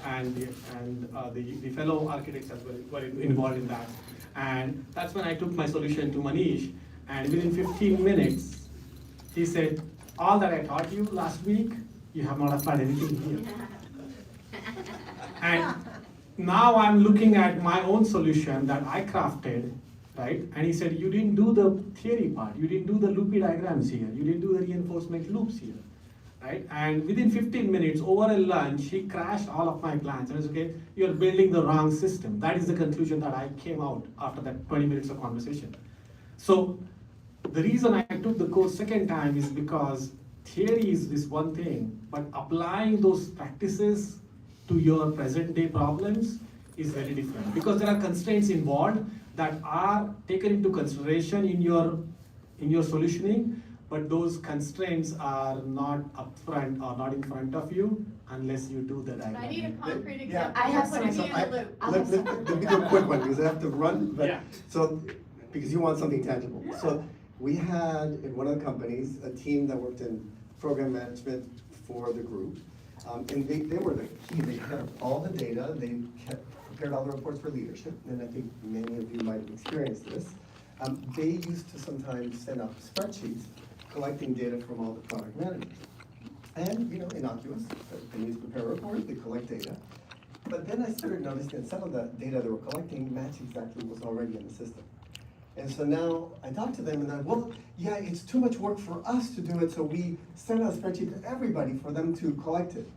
And the fellow architects as well were involved in that. And that's when I took my solution to Manish, and within 15 minutes, he said, all that I taught you last week, you have not applied anything here. And now I'm looking at my own solution that I crafted, right? And he said, you didn't do the theory part, you didn't do the loopy diagrams here, you didn't do the reinforcement loops here, right? And within 15 minutes, over a lunch, he crashed all of my plans. And I said, okay, you're building the wrong system. That is the conclusion that I came out after that 20 minutes of conversation. So the reason I took the course second time is because theory is one thing, but applying those practices to your present day problems is very different, because there are constraints involved that are taken into consideration in your solutioning, but those constraints are not upfront or not in front of you unless you do the diagram. I need a concrete Yeah. example. I have Put me in the loop. Let me do a quick one because I have to run. But Yeah. So, because you want something tangible. So we had in one of the companies a team that worked in program management for the group. And they were the key. They had all the data. They prepared all the reports for leadership. And I think many of you might have experienced this. They used to sometimes send out spreadsheets collecting data from all the product managers. And, innocuous. They used to prepare a report, they collect data. But then I started noticing that some of the data they were collecting matched exactly what was already in the system. And so now I talked to them and they're, well, yeah, it's too much work for us to do it, so we send out a spreadsheet to everybody for them to collect it.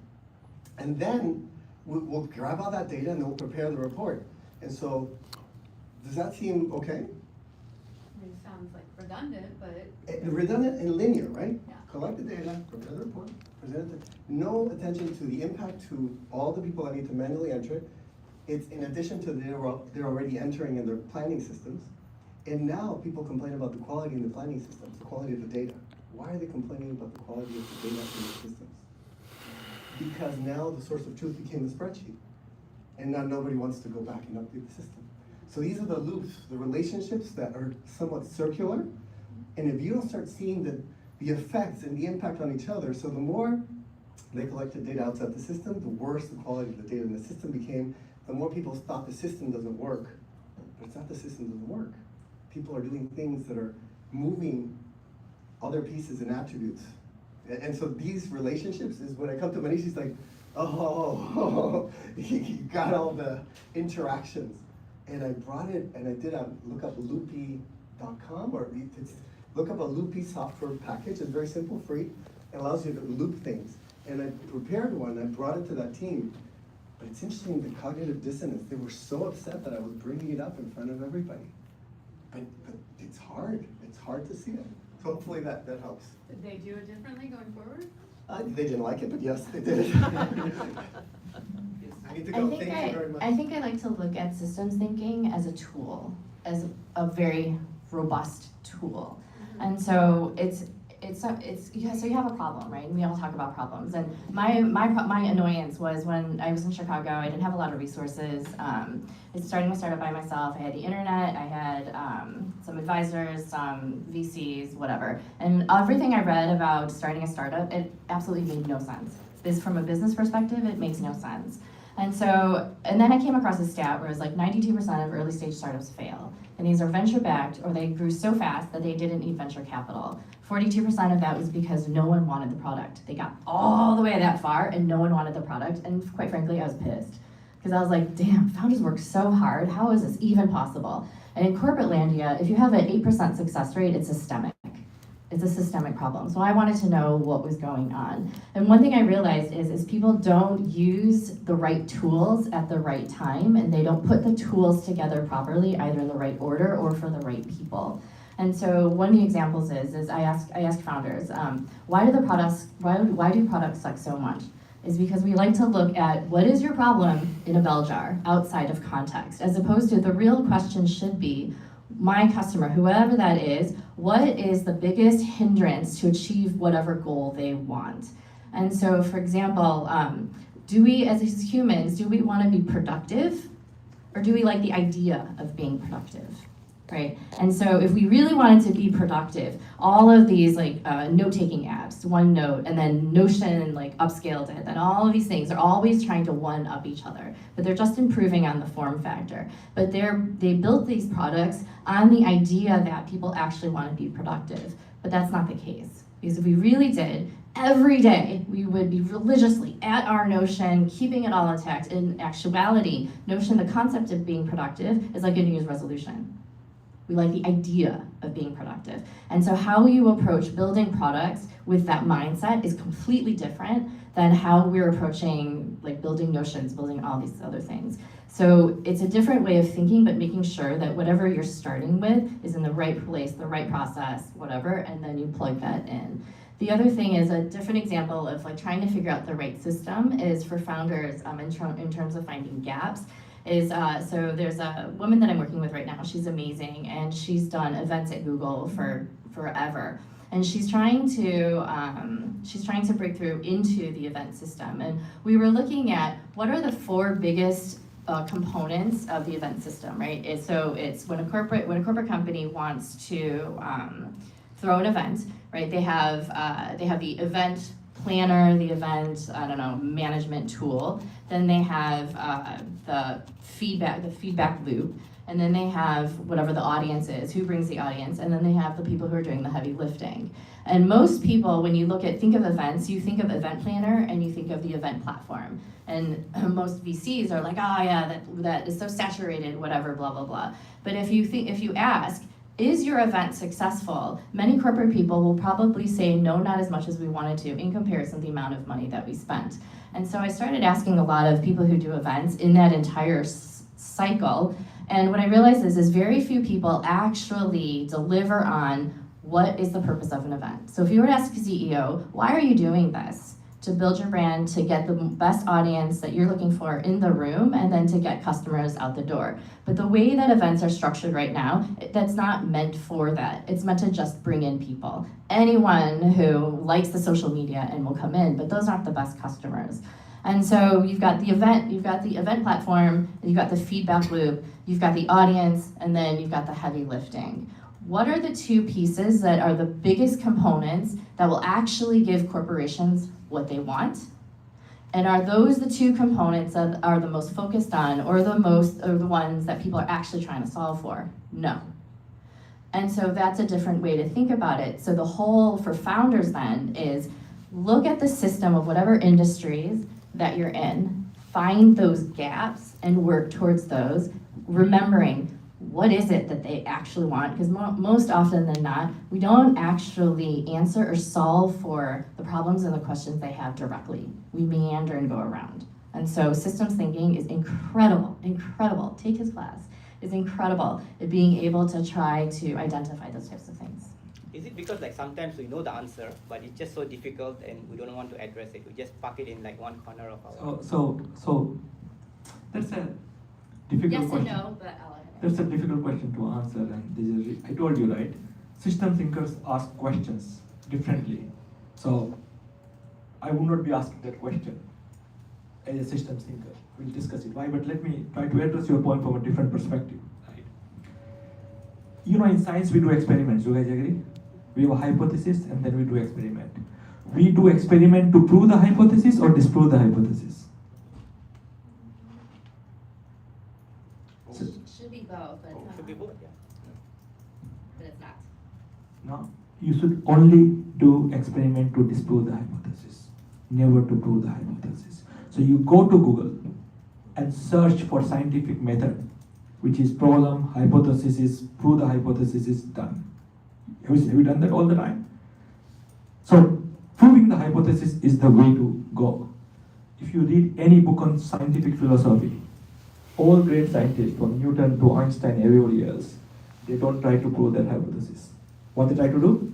And then we'll grab all that data and then we'll prepare the report. And so, does that seem okay? It sounds like redundant, but. Redundant and linear, right? Yeah. Collect the data, prepare the report, present it. No attention to the impact to all the people that need to manually enter it. It's in addition to they're already entering in their planning systems. And now people complain about the quality in the planning systems, the quality of the data. Why are they complaining about the quality of the data in the systems? Because now the source of truth became the spreadsheet. And now nobody wants to go back and update the system. So these are the loops, the relationships that are somewhat circular. And if you don't start seeing the effects and the impact on each other, so the more they collected data outside the system, the worse the quality of the data in the system became, the more people thought the system doesn't work. But it's not the system doesn't work. People are doing things that are moving other pieces and attributes. And so these relationships is when I come to Manish, he's like, oh, he got all the interactions. And I brought it, and I did look up loopy.com, or look up a loopy software package. It's very simple, free. It allows you to loop things. And I prepared one, I brought it to that team. But it's interesting, the cognitive dissonance. They were so upset that I was bringing it up in front of everybody. But it's hard to see it. So hopefully that helps. Did they do it differently going forward? They didn't like it, but yes, they did. I need to go, thank you very much. I think I like to look at systems thinking as a tool, as a very robust tool. And so so you have a problem, right? And we all talk about problems. And my annoyance was when I was in Chicago, I didn't have a lot of resources. I was starting my startup by myself. I had the internet, I had some advisors, some VCs, whatever. And everything I read about starting a startup, it absolutely made no sense. From a business perspective, it makes no sense. And then I came across a stat where it was like 92% of early stage startups fail. And these are venture backed, or they grew so fast that they didn't need venture capital. 42% of that was because no one wanted the product. They got all the way that far and no one wanted the product. And quite frankly, I was pissed. Because I was like, damn, founders work so hard. How is this even possible? And in corporate landia, if you have an 8% success rate, it's systemic. It's a systemic problem. So I wanted to know what was going on. And one thing I realized is people don't use the right tools at the right time, and they don't put the tools together properly, either in the right order or for the right people. And so one of the examples is I ask founders, why do products suck so much? Is because we like to look at what is your problem in a bell jar outside of context, as opposed to the real question should be, my customer, whoever that is, what is the biggest hindrance to achieve whatever goal they want? And so, for example, do we as humans, do we want to be productive, or do we like the idea of being productive? Right? And so if we really wanted to be productive, all of these like note-taking apps, OneNote, and then Notion like upscaled it, and all of these things are always trying to one-up each other, but they're just improving on the form factor. But they built these products on the idea that people actually want to be productive, but that's not the case. Because if we really did, every day we would be religiously at our Notion, keeping it all intact. In actuality, Notion, the concept of being productive is like a New Year's resolution. We like the idea of being productive. And so how you approach building products with that mindset is completely different than how we're approaching like building Notions, building all these other things. So it's a different way of thinking, but making sure that whatever you're starting with is in the right place, the right process, whatever, and then you plug that in. The other thing is a different example of like trying to figure out the right system is for founders in terms of finding gaps. So there's a woman that I'm working with right now. She's amazing, and she's done events at Google for forever. And she's trying to break through into the event system. And we were looking at what are the 4 biggest components of the event system, right? So it's when a corporate company wants to throw an event, right? They have the event planner, the event, management tool. Then they have the feedback loop. And then they have whatever the audience is, who brings the audience, and then they have the people who are doing the heavy lifting. And most people, when you think of events, you think of event planner and you think of the event platform. And most VCs are like, oh yeah, that is so saturated, whatever, blah, blah, blah. But if you ask, is your event successful? Many corporate people will probably say no, not as much as we wanted to in comparison to the amount of money that we spent. And so I started asking a lot of people who do events in that entire cycle. And what I realized is very few people actually deliver on what is the purpose of an event. So if you were to ask a CEO, why are you doing this? To build your brand, to get the best audience that you're looking for in the room, and then to get customers out the door. But the way that events are structured right now, that's not meant for that. It's meant to just bring in people. Anyone who likes the social media and will come in, but those aren't the best customers. And so you've got the event platform, and you've got the feedback loop, you've got the audience, and then you've got the heavy lifting. What are the 2 pieces that are the biggest components that will actually give corporations what they want? And are those the 2 components that are the most focused on, or the ones that people are actually trying to solve for? No. And so that's a different way to think about it. So the whole for founders then is look at the system of whatever industries that you're in, find those gaps and work towards those, remembering what is it that they actually want? Because most often than not, we don't actually answer or solve for the problems and the questions they have directly. We meander and go around. And so systems thinking is incredible, incredible. Take his class. Is incredible at being able to try to identify those types of things. Is it because like sometimes we know the answer, but it's just so difficult and we don't want to address it? We just park it in like one corner of our... So that's a difficult Yes question. and no, but I'll... That's a difficult question to answer, and this is, I told you, right? System thinkers ask questions differently. So I would not be asking that question as a systems thinker. We'll discuss it. Why? But let me try to address your point from a different perspective. Right? You know, in science we do experiments. You guys agree? We have a hypothesis and then we do experiment. We do experiment to prove the hypothesis or disprove the hypothesis. Should be both, but it's Should be both, yeah. but it's not. No, you should only do experiment to disprove the hypothesis, never to prove the hypothesis. So you go to Google and search for scientific method, which is problem, hypothesis, prove the hypothesis is done. Have you done that all the time? So proving the hypothesis is the way to go. If you read any book on scientific philosophy, all great scientists from Newton to Einstein, everybody else, they don't try to prove their hypothesis. What they try to do?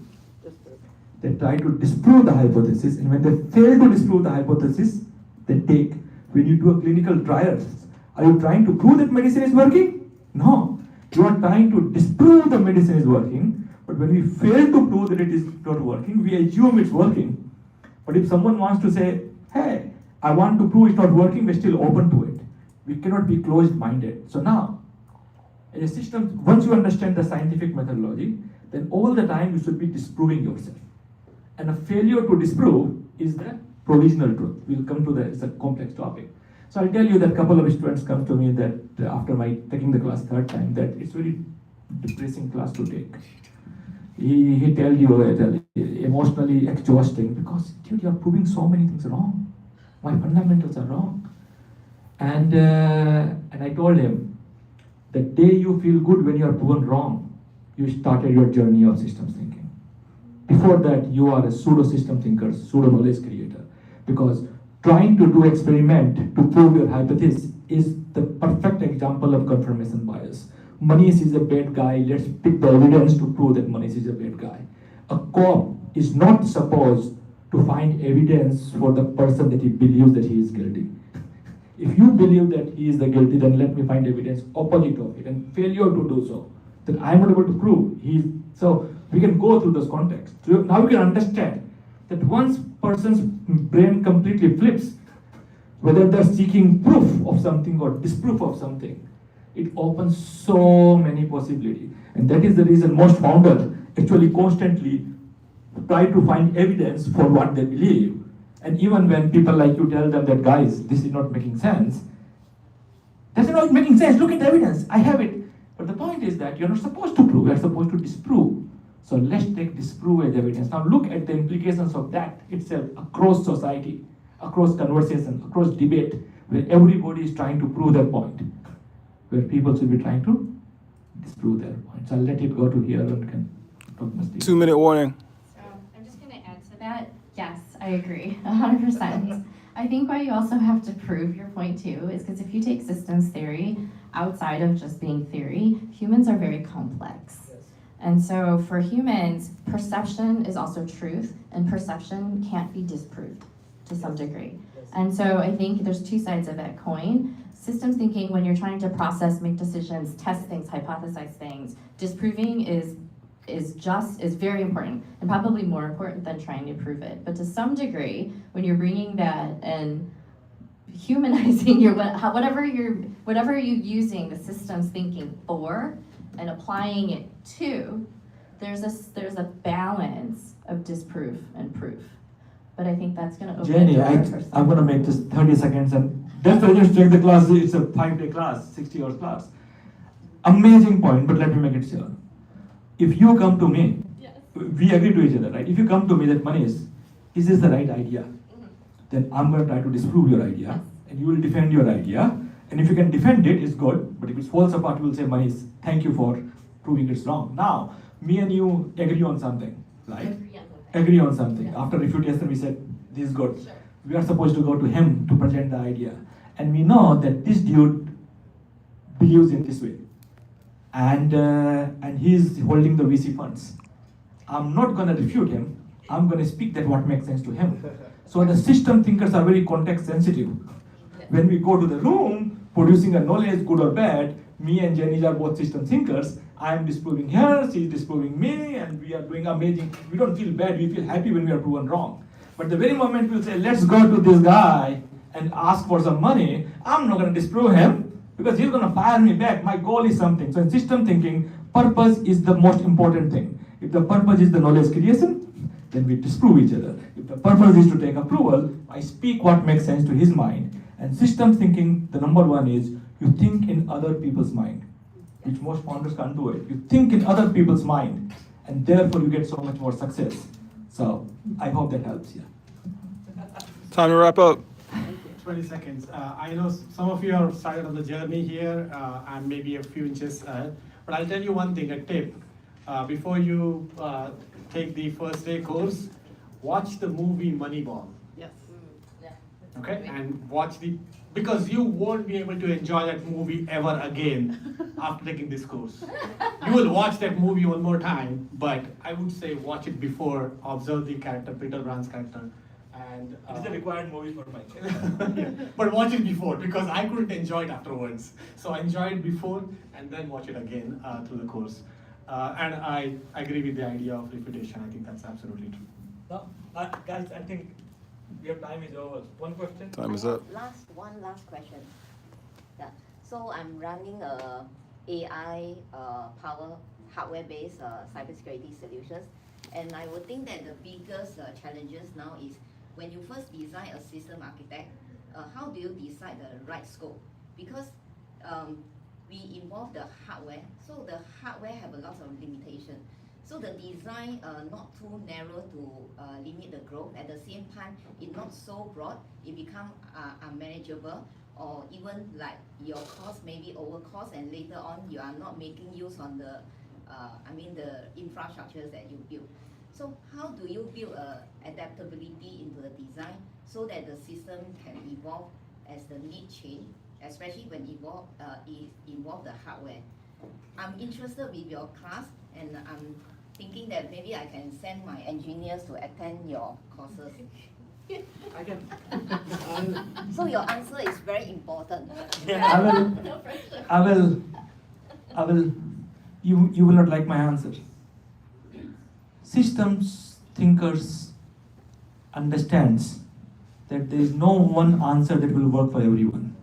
They try to disprove the hypothesis, and when they fail to disprove the hypothesis, they take, when you do a clinical trials, are you trying to prove that medicine is working? No. You are trying to disprove the medicine is working, but when we fail to prove that it is not working, we assume it's working. But if someone wants to say, hey, I want to prove it's not working, we're still open to it. We cannot be closed-minded. So now, as a system, once you understand the scientific methodology, then all the time you should be disproving yourself. And a failure to disprove is the provisional truth. We'll come to that, it's a complex topic. So I'll tell you that a couple of students come to me that after my taking the class third time, that it's very depressing class to take. He tell you emotionally exhausting because, dude, you're proving so many things wrong. My fundamentals are wrong. And I told him, the day you feel good when you are proven wrong, you started your journey of systems thinking. Before that, you are a pseudo-system thinker, pseudo-knowledge creator. Because trying to do experiment to prove your hypothesis is the perfect example of confirmation bias. Manish is a bad guy, let's pick the evidence to prove that Manish is a bad guy. A cop is not supposed to find evidence for the person that he believes that he is guilty. If you believe that he is the guilty, then let me find evidence opposite of it, and failure to do so, then I'm not able to prove he is. So we can go through those contexts. So now we can understand that once person's brain completely flips, whether they're seeking proof of something or disproof of something, it opens so many possibilities. And that is the reason most founders actually constantly try to find evidence for what they believe. And even when people like you tell them that, guys, this is not making sense, that's not making sense, look at the evidence, I have it. But the point is that you're not supposed to prove, you're supposed to disprove. So let's take disprove as evidence. Now look at the implications of that itself across society, across conversation, across debate, where everybody is trying to prove their point, where people should be trying to disprove their point. So I'll let it go to here and can talk much deeper. 2-minute warning. So I'm just going to add to that. Yes, I agree, 100%. I think why you also have to prove your point too is because if you take systems theory outside of just being theory, humans are very complex. And so for humans, perception is also truth, and perception can't be disproved to some degree. And so I think there's two sides of that coin. Systems thinking, when you're trying to process, make decisions, test things, hypothesize things, disproving is very important, and probably more important than trying to prove it. But to some degree, when you're bringing that and humanizing your whatever you're using the systems thinking for and applying it to, there's a balance of disproof and proof. But I think that's going to open Jeni, the door. I'm going to make this 30 seconds, and that's why just take the class. It's a 5-day class, 60 hours class. Amazing point, but let me make it sure. if you come to me, we agree to each other, right? If you come to me that, Manish, is this the right idea? Then I'm going to try to disprove your idea, and you will defend your idea. And if you can defend it, it's good. But if it falls apart, you will say, Manish, thank you for proving it's wrong. Now, me and you agree on something, right? Agree on something. After refutation, we said, this is good. Sure. We are supposed to go to him to present the idea. And we know that this dude believes in this way. And he's holding the VC funds. I'm not going to refute him. I'm going to speak that what makes sense to him. So the system thinkers are very context sensitive. When we go to the room, producing a knowledge, good or bad, me and Jeni are both system thinkers. I am disproving her, she is disproving me, and we are doing amazing. We don't feel bad, we feel happy when we are proven wrong. But the very moment we'll say, let's go to this guy and ask for some money, I'm not going to disprove him because he's going to fire me back. My goal is something. So in system thinking, purpose is the most important thing. If the purpose is the knowledge creation, then we disprove each other. If the purpose is to take approval, I speak what makes sense to his mind. And system thinking, the number one is you think in other people's mind, which most founders can't do it. You think in other people's mind, and therefore you get so much more success. So I hope that helps you. Time to wrap up. 20 seconds. I know some of you are started on the journey here, and maybe a few inches ahead. But I'll tell you one thing, a tip. Before you take the first day course, watch the movie Moneyball. Yes. Okay, and watch because you won't be able to enjoy that movie ever again after taking this course. You will watch that movie one more time, but I would say watch it before, observe the character, Peter Brand's character. And It is a required movie for my yeah, but watch it before, because I couldn't enjoy it afterwards. So enjoy it before and then watch it again through the course. And I agree with the idea of reputation. I think that's absolutely true. No, guys, I think your time is over. One question? Time is up. One last question. Yeah. So I'm running a AI power hardware-based cybersecurity solutions, and I would think that the biggest challenges now is when you first design a system architect, how do you decide the right scope? Because we involve the hardware, so the hardware have a lot of limitation. So the design not too narrow to limit the growth. At the same time, it not so broad, it become unmanageable, or even like your cost may be over cost, and later on you are not making use on the the infrastructures that you build. So how do you build adaptability into the design so that the system can evolve as the need change, especially when it involve the hardware? I'm interested with your class, and I'm thinking that maybe I can send my engineers to attend your courses. I can. So your answer is very important. I will. You will not like my answer. Systems thinkers understands that there is no one answer that will work for everyone.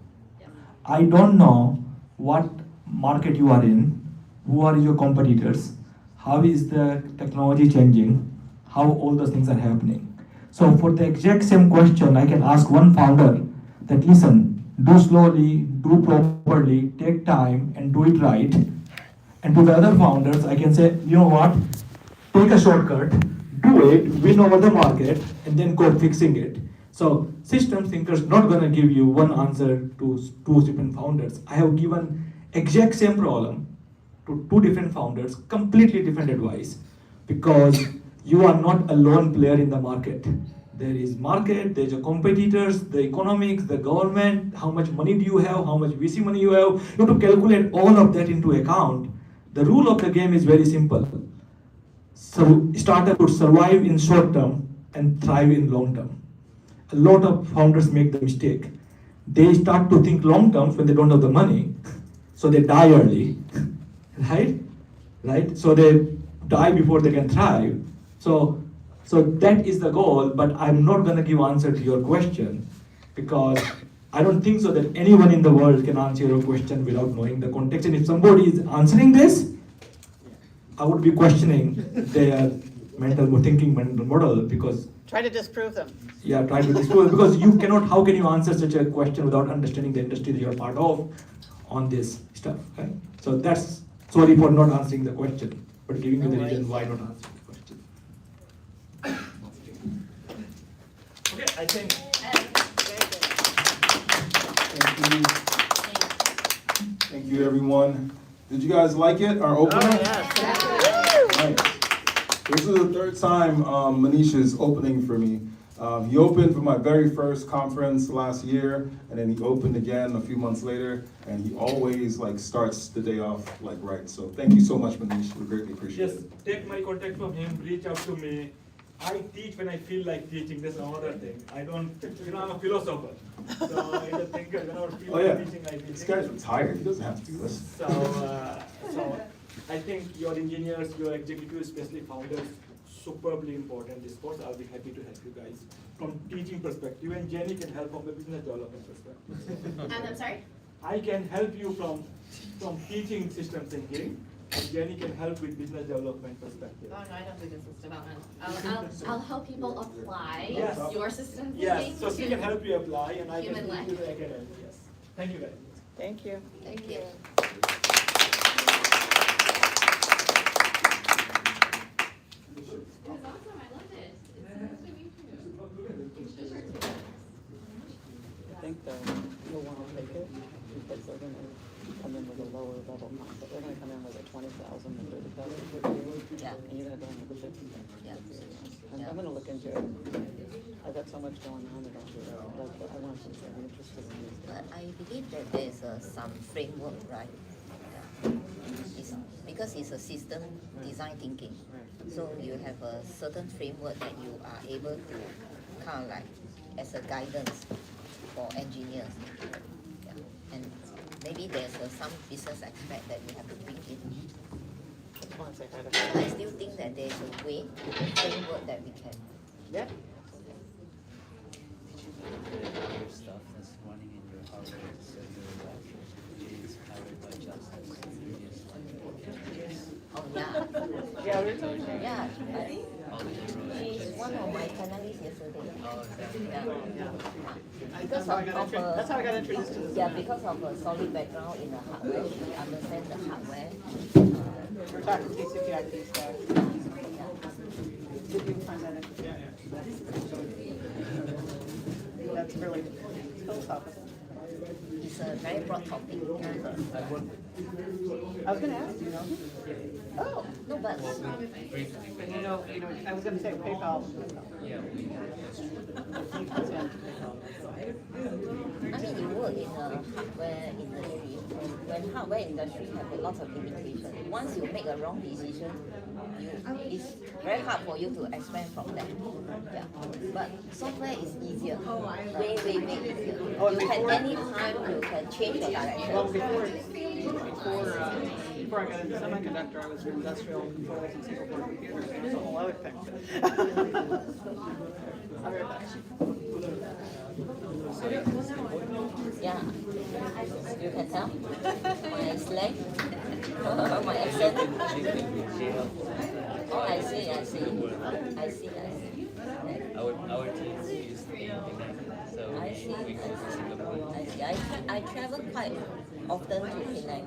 I don't know what market you are in, who are your competitors, how is the technology changing, how all those things are happening. So for the exact same question, I can ask one founder that, listen, do slowly, do properly, take time, and do it right. And to the other founders, I can say, you know what, take a shortcut, do it, win over the market, and then go fixing it. So systems thinkers not gonna give you one answer to two different founders. I have given exact same problem to two different founders, completely different advice, because you are not a lone player in the market. There is market, there's your competitors, the economics, the government, how much money do you have, how much VC money you have. You have to calculate all of that into account. The rule of the game is very simple. So startup would survive in short term and thrive in long term. A lot of founders make the mistake. They start to think long term when they don't have the money, so they die early, right? So they die before they can thrive. So that is the goal, but I'm not gonna give answer to your question, because I don't think so that anyone in the world can answer your question without knowing the context. And if somebody is answering this, I would be questioning their mental model, because Try to disprove them. yeah, try to disprove, because you cannot, how can you answer such a question without understanding the industry that you're part of on this stuff, right? So that's, sorry for not answering the question. but giving you the reason why not answer the question. Okay, I think. Thank you. Thank you, everyone. Did you guys like it, our opening? Nice. This is the third time Manish is opening for me. He opened for my very first conference last year, and then he opened again a few months later, and he always starts the day off right. So thank you so much, Manish. We greatly appreciate Yes, it. take my contact from him, reach out to me. I teach when I feel like teaching, that's another thing. I don't, I'm a philosopher. So I'm a thinker, whenever I feel Oh yeah, like teaching, I teach. this guy's retired. He doesn't have to do this. So I think your engineers, your executives, especially founders, superbly important this course. I'll be happy to help you guys from teaching perspective, and Jeni can help from the business development perspective. I'm sorry? I can help you from teaching systems thinking, and Jeni can help with business development perspective. Oh, no, I don't do business development. I'll help people apply Yes. your system thinking. Yes, so she can help you apply, and I can Human teach you life. the academic. Yes. Thank you guys. Thank you. Thank you. I think you'll want to take it because they're going to come in with a lower level concept. They're going to come in with a 20,000 and 30,000. Yeah. And you're going to go in with a 50,000. Yeah. I'm going to look into it. I've got so much going on that I want to be interested in this. But I believe that there's some framework, right? Yeah. Because it's a system design thinking. So you have a certain framework that you are able to kind of as a guidance for engineers. Yeah. And maybe there's some business aspect that you have to bring in. I still think that there's a way, a framework that we can. Yeah. Your stuff that's running in your hardware, so your is powered by Justice. Oh yeah. Yeah. She's one of my panelists yesterday. Yeah. Because That's how I got introduced to this. Yeah, because of a solid background in the hardware, she understands the hardware. We're talking TCP/IP stuff. Did you find that interesting? That's really philosophical. It's a very broad topic. I was going to ask, Oh, no, but I was going to say PayPal. Yeah. I mean, you work in the hardware industry. When hardware industry have a lot of limitations, once you make a wrong decision, it's very hard for you to expand from that. Yeah. But software is easier, way easier. You can anytime you can change your direction. Well, before I got into semiconductor, I was in industrial controls and single board computers. There's a whole other thing. I'll be right back. Yeah, you can tell my slang, my accent. Oh, I see. Our teams use the internet, so I see. we go to Singapore. I travel quite often to Penang.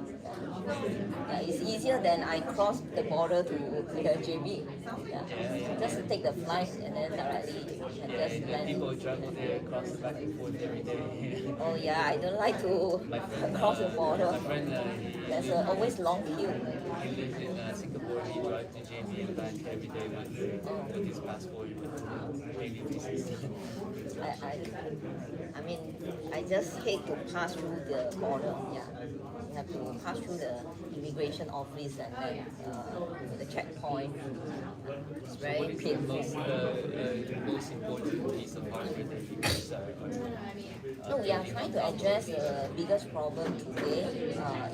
Yeah, it's easier than I cross the border to JB. Yeah. Just to take the flight and then directly and just land. People travel there, cross back and forth every day. Oh yeah, I don't like to cross the border. My friend, There's always long queue. he lives in Singapore. He drives to Jeni and back every day with his passport and daily basis. I mean, I just hate to pass through the border. Yeah, you have to pass through the immigration office and then the checkpoint. It's very painful. Most important piece of hardware that you guys No, we are trying to address the biggest problem today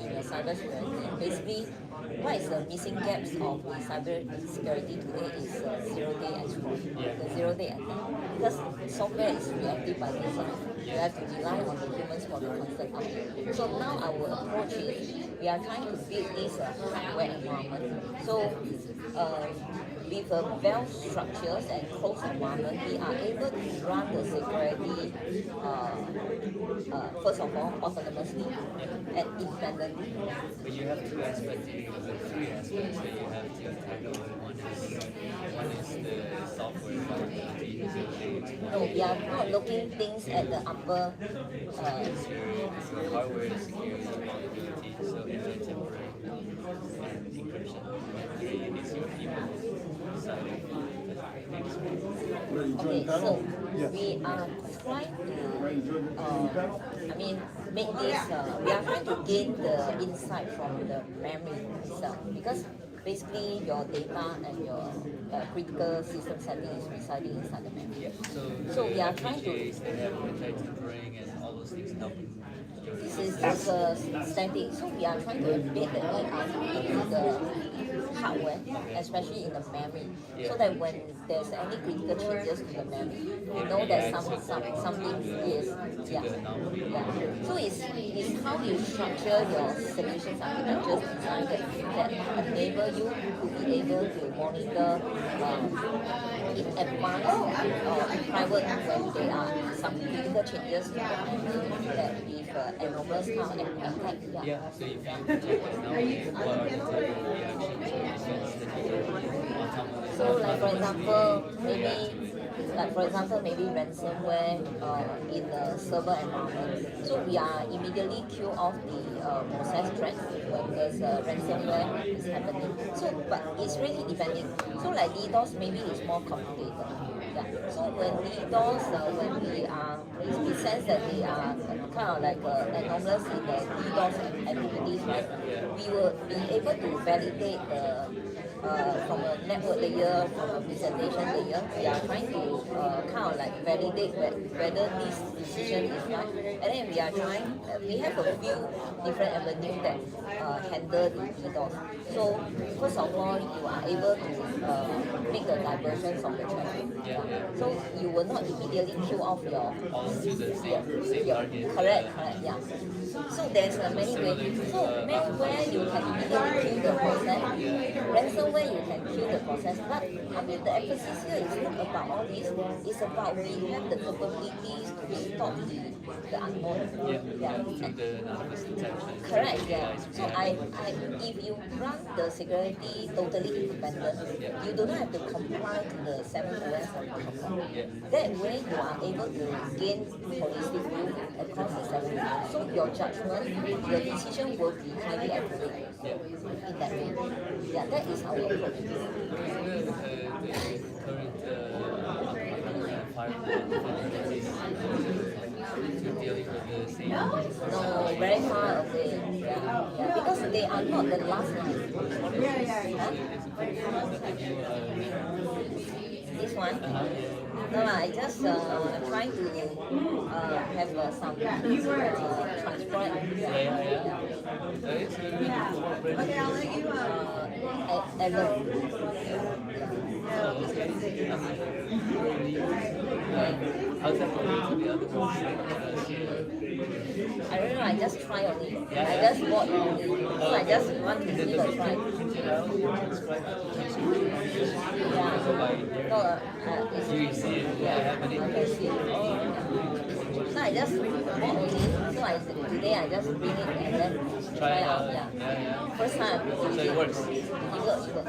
in the cybersecurity. Basically, what is the missing gaps of the cybersecurity today is zero-day exploit, the zero-day attack. Because software is reactive by design. You have to rely on the humans for the constant update. So now our approach is we are trying to build this hardware environment. So with a well-structured and closed environment, we are able to run the security, first of all, autonomously and independently. But you have two aspects, three aspects that you have to tackle. One is the software vulnerability. No, we are not looking things at the upper. Hardware security vulnerability, so anti-tampering and encryption. It's your people deciding Okay, so we are trying to, make this, we are trying to gain the insight from the memory itself, because basically your data and your critical system setting is residing inside the memory. So we are trying to. They have anti-tampering and all those things helping. This is just a static. So we are trying to embed the AI into the hardware, especially in the memory, so that when there's any critical changes to the memory, you know that something is So it's how you structure your solutions architecture design that enable you to be able to monitor in advance private when there are some critical changes to the memory that with anomalous kind of attack. So if you protect it now, what are the reactions So like for example, maybe ransomware in the server environment. So we are immediately kill off the process threats when there's ransomware is happening. So but it's really depending. So like DDoS maybe it's more complicated. So when DDoS, we sense that they are kind of like anomalous in the DDoS activities, right? We will be able to validate from a network layer, from a presentation layer. We are trying to kind of like validate whether this decision is right. And then we are trying, we have a few different avenues that handle the DDoS. So first of all, you are able to make the diversions of the traffic. So you will not immediately kill off your correct, So there's many ways. So malware you can immediately kill the process. Ransomware you can kill the process. But the emphasis here is not about all this. It's about we have the capabilities to stop the unknown. Correct. So if you run the security totally independent, you do not have to comply to the 7 OS of protocol. That way you are able to gain holistic view across the 7 OS. So your judgment, your decision will be highly accurate in that way. That is our approach. No, very far away. Because they are not the last line. This one? No, I just trying to have some transport. Okay, I'll let you. How's that going to the other one? I don't know, I just try only. I just bought only. So I just want to give a try. No, you see it happening. I can see it. So I just bought only. So today I just bring it and then try out. First time. So it works. It works.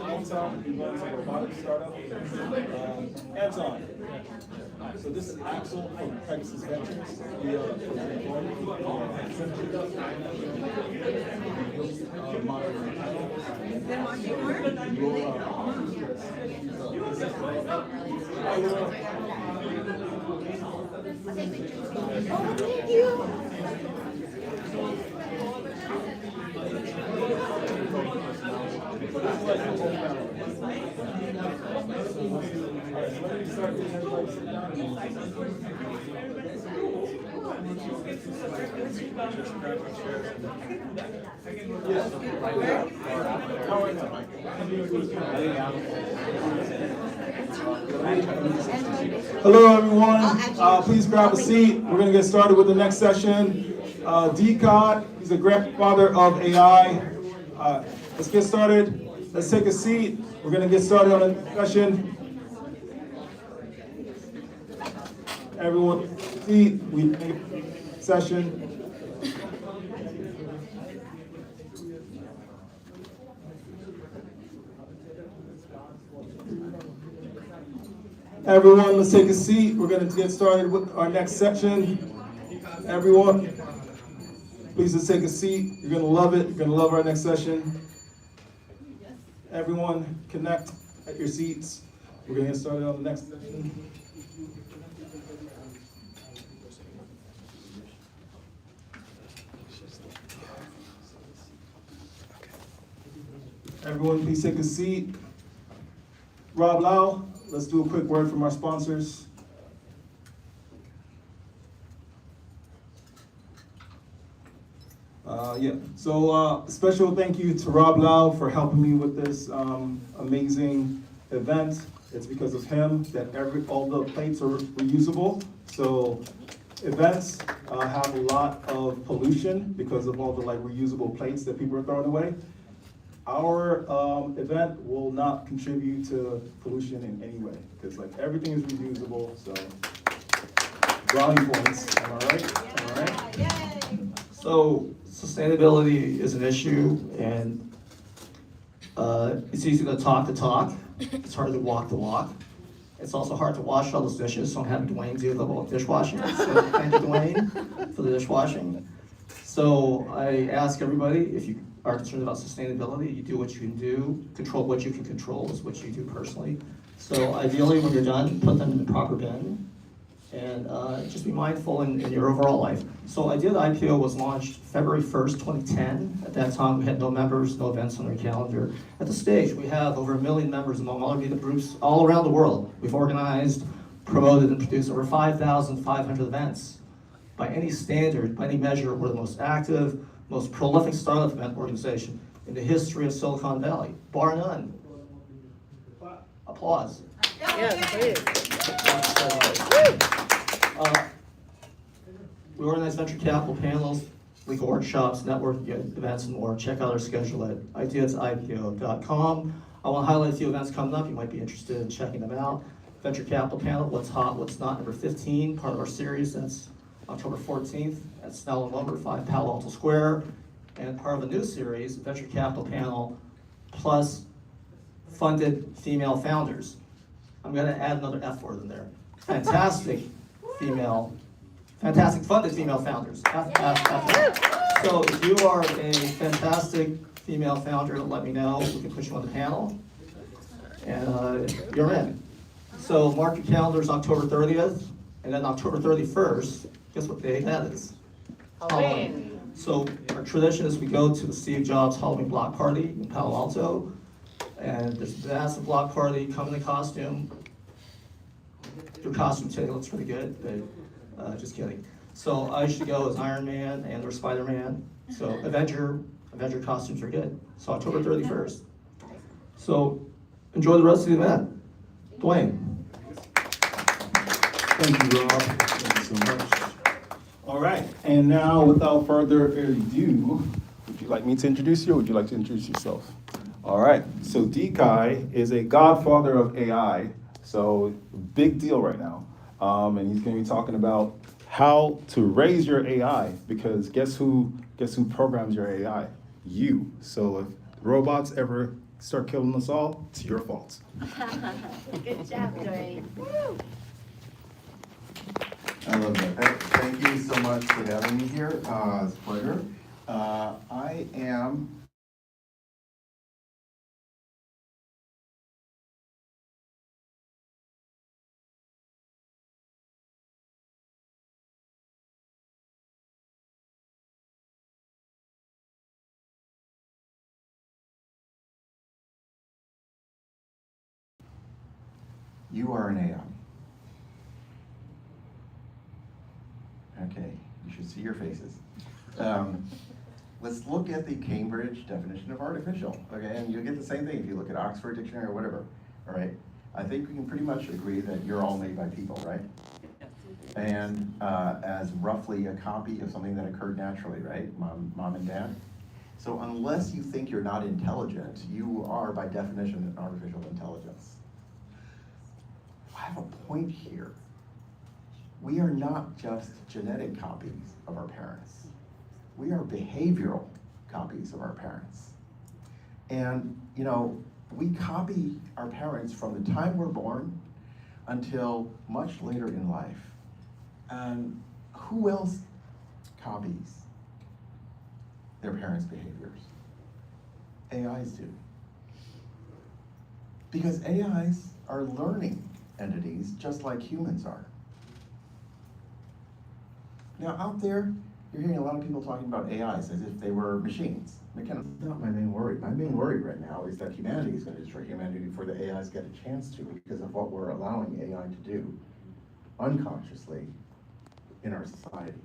Anton, he runs a robotics startup. Anton. So this is Axel from Pegasus Ventures. We are thank you. Hello, everyone. Please grab a seat. We're going to get started with the next session. Decod, he's the grandfather of AI. Let's get started. Let's take a seat. We're going to get started on the session. Everyone, seat. We take a session. Everyone, let's take a seat. We're going to get started with our next section. Everyone, please just take a seat. You're going to love it. You're going to love our next session. Everyone, connect at your seats. We're going to get started on the next session. Everyone, please take a seat. Rob Lau, let's do a quick word from our sponsors. Special thank you to Rob Lau for helping me with this amazing event. It's because of him that all the plates are reusable. So events have a lot of pollution because of all the reusable plates that people are throwing away. Our event will not contribute to pollution in any way because everything is reusable. So brownie points. Am I right? All right. Yay. So sustainability is an issue, and it's easy to talk the talk. It's hard to walk the walk. It's also hard to wash all those dishes, so I'm having Dwayne do the dishwashing. So thank you, Dwayne, for the dishwashing. So I ask everybody, if you are concerned about sustainability, you do what you can do. Control what you can control is what you do personally. So ideally, when you're done, put them in the proper bin. And just be mindful in your overall life. So Idea the IPO was launched February 1st, 2010. At that time, we had no members, no events on our calendar. At the stage, we have over 1 million members among all our meetup groups all around the world. We've organized, promoted, and produced over 5,500 events. By any standard, by any measure, we're the most active, most prolific startup event organization in the history of Silicon Valley, bar none. Applause. Yes, please. We organize venture capital panels, legal workshops, networking events, and more. Check out our schedule at ideasipo.com. I want to highlight a few events coming up. You might be interested in checking them out. Venture capital panel, what's hot, what's not, number 15, part of our series. That's October 14th at Snell and Wilbur, 5 Palo Alto Square. And part of a new series, venture capital panel plus funded female founders. I'm going to add another F word in there. Fantastic funded female founders. F. So if you are a fantastic female founder, let me know. We can put you on the panel. And you're in. So mark your calendars October 30th, and then October 31st, guess what day that is? Halloween. So our tradition is we go to the Steve Jobs Halloween block party in Palo Alto, and there's a massive block party, come in a costume. Your costume today looks pretty good, but just kidding. So I should go as Iron Man and or Spider-Man. So Avenger costumes are good. So October 31st. So enjoy the rest of the event. Dwayne. Thank you, Rob. Thank you so much. All right, and now without further ado, would you like me to introduce you or would you like to introduce yourself? All right, so Dekai is a godfather of AI, so big deal right now. And he's gonna be talking about how to raise your AI, because guess who programs your AI? You. So if robots ever start killing us all, it's your fault. Good job, Dwayne. I love that. Thank you so much for having me here. It's a pleasure. I am You are an AI. Okay, you should see your faces. Let's look at the Cambridge definition of artificial, okay? And you'll get the same thing if you look at Oxford Dictionary or whatever, all right? I think we can pretty much agree that you're all made by people, right? And as roughly a copy of something that occurred naturally, right? Mom and dad. So unless you think you're not intelligent, you are by definition an artificial intelligence. I have a point here. We are not just genetic copies of our parents. We are behavioral copies of our parents. And, you know, we copy our parents from the time we're born until much later in life. And who else copies their parents' behaviors? AIs do. Because AIs are learning entities just like humans are. Now out there, you're hearing a lot of people talking about AIs as if they were machines. That's not my main worry. My main worry right now is that humanity is going to destroy humanity before the AIs get a chance to, because of what we're allowing AI to do unconsciously in our society.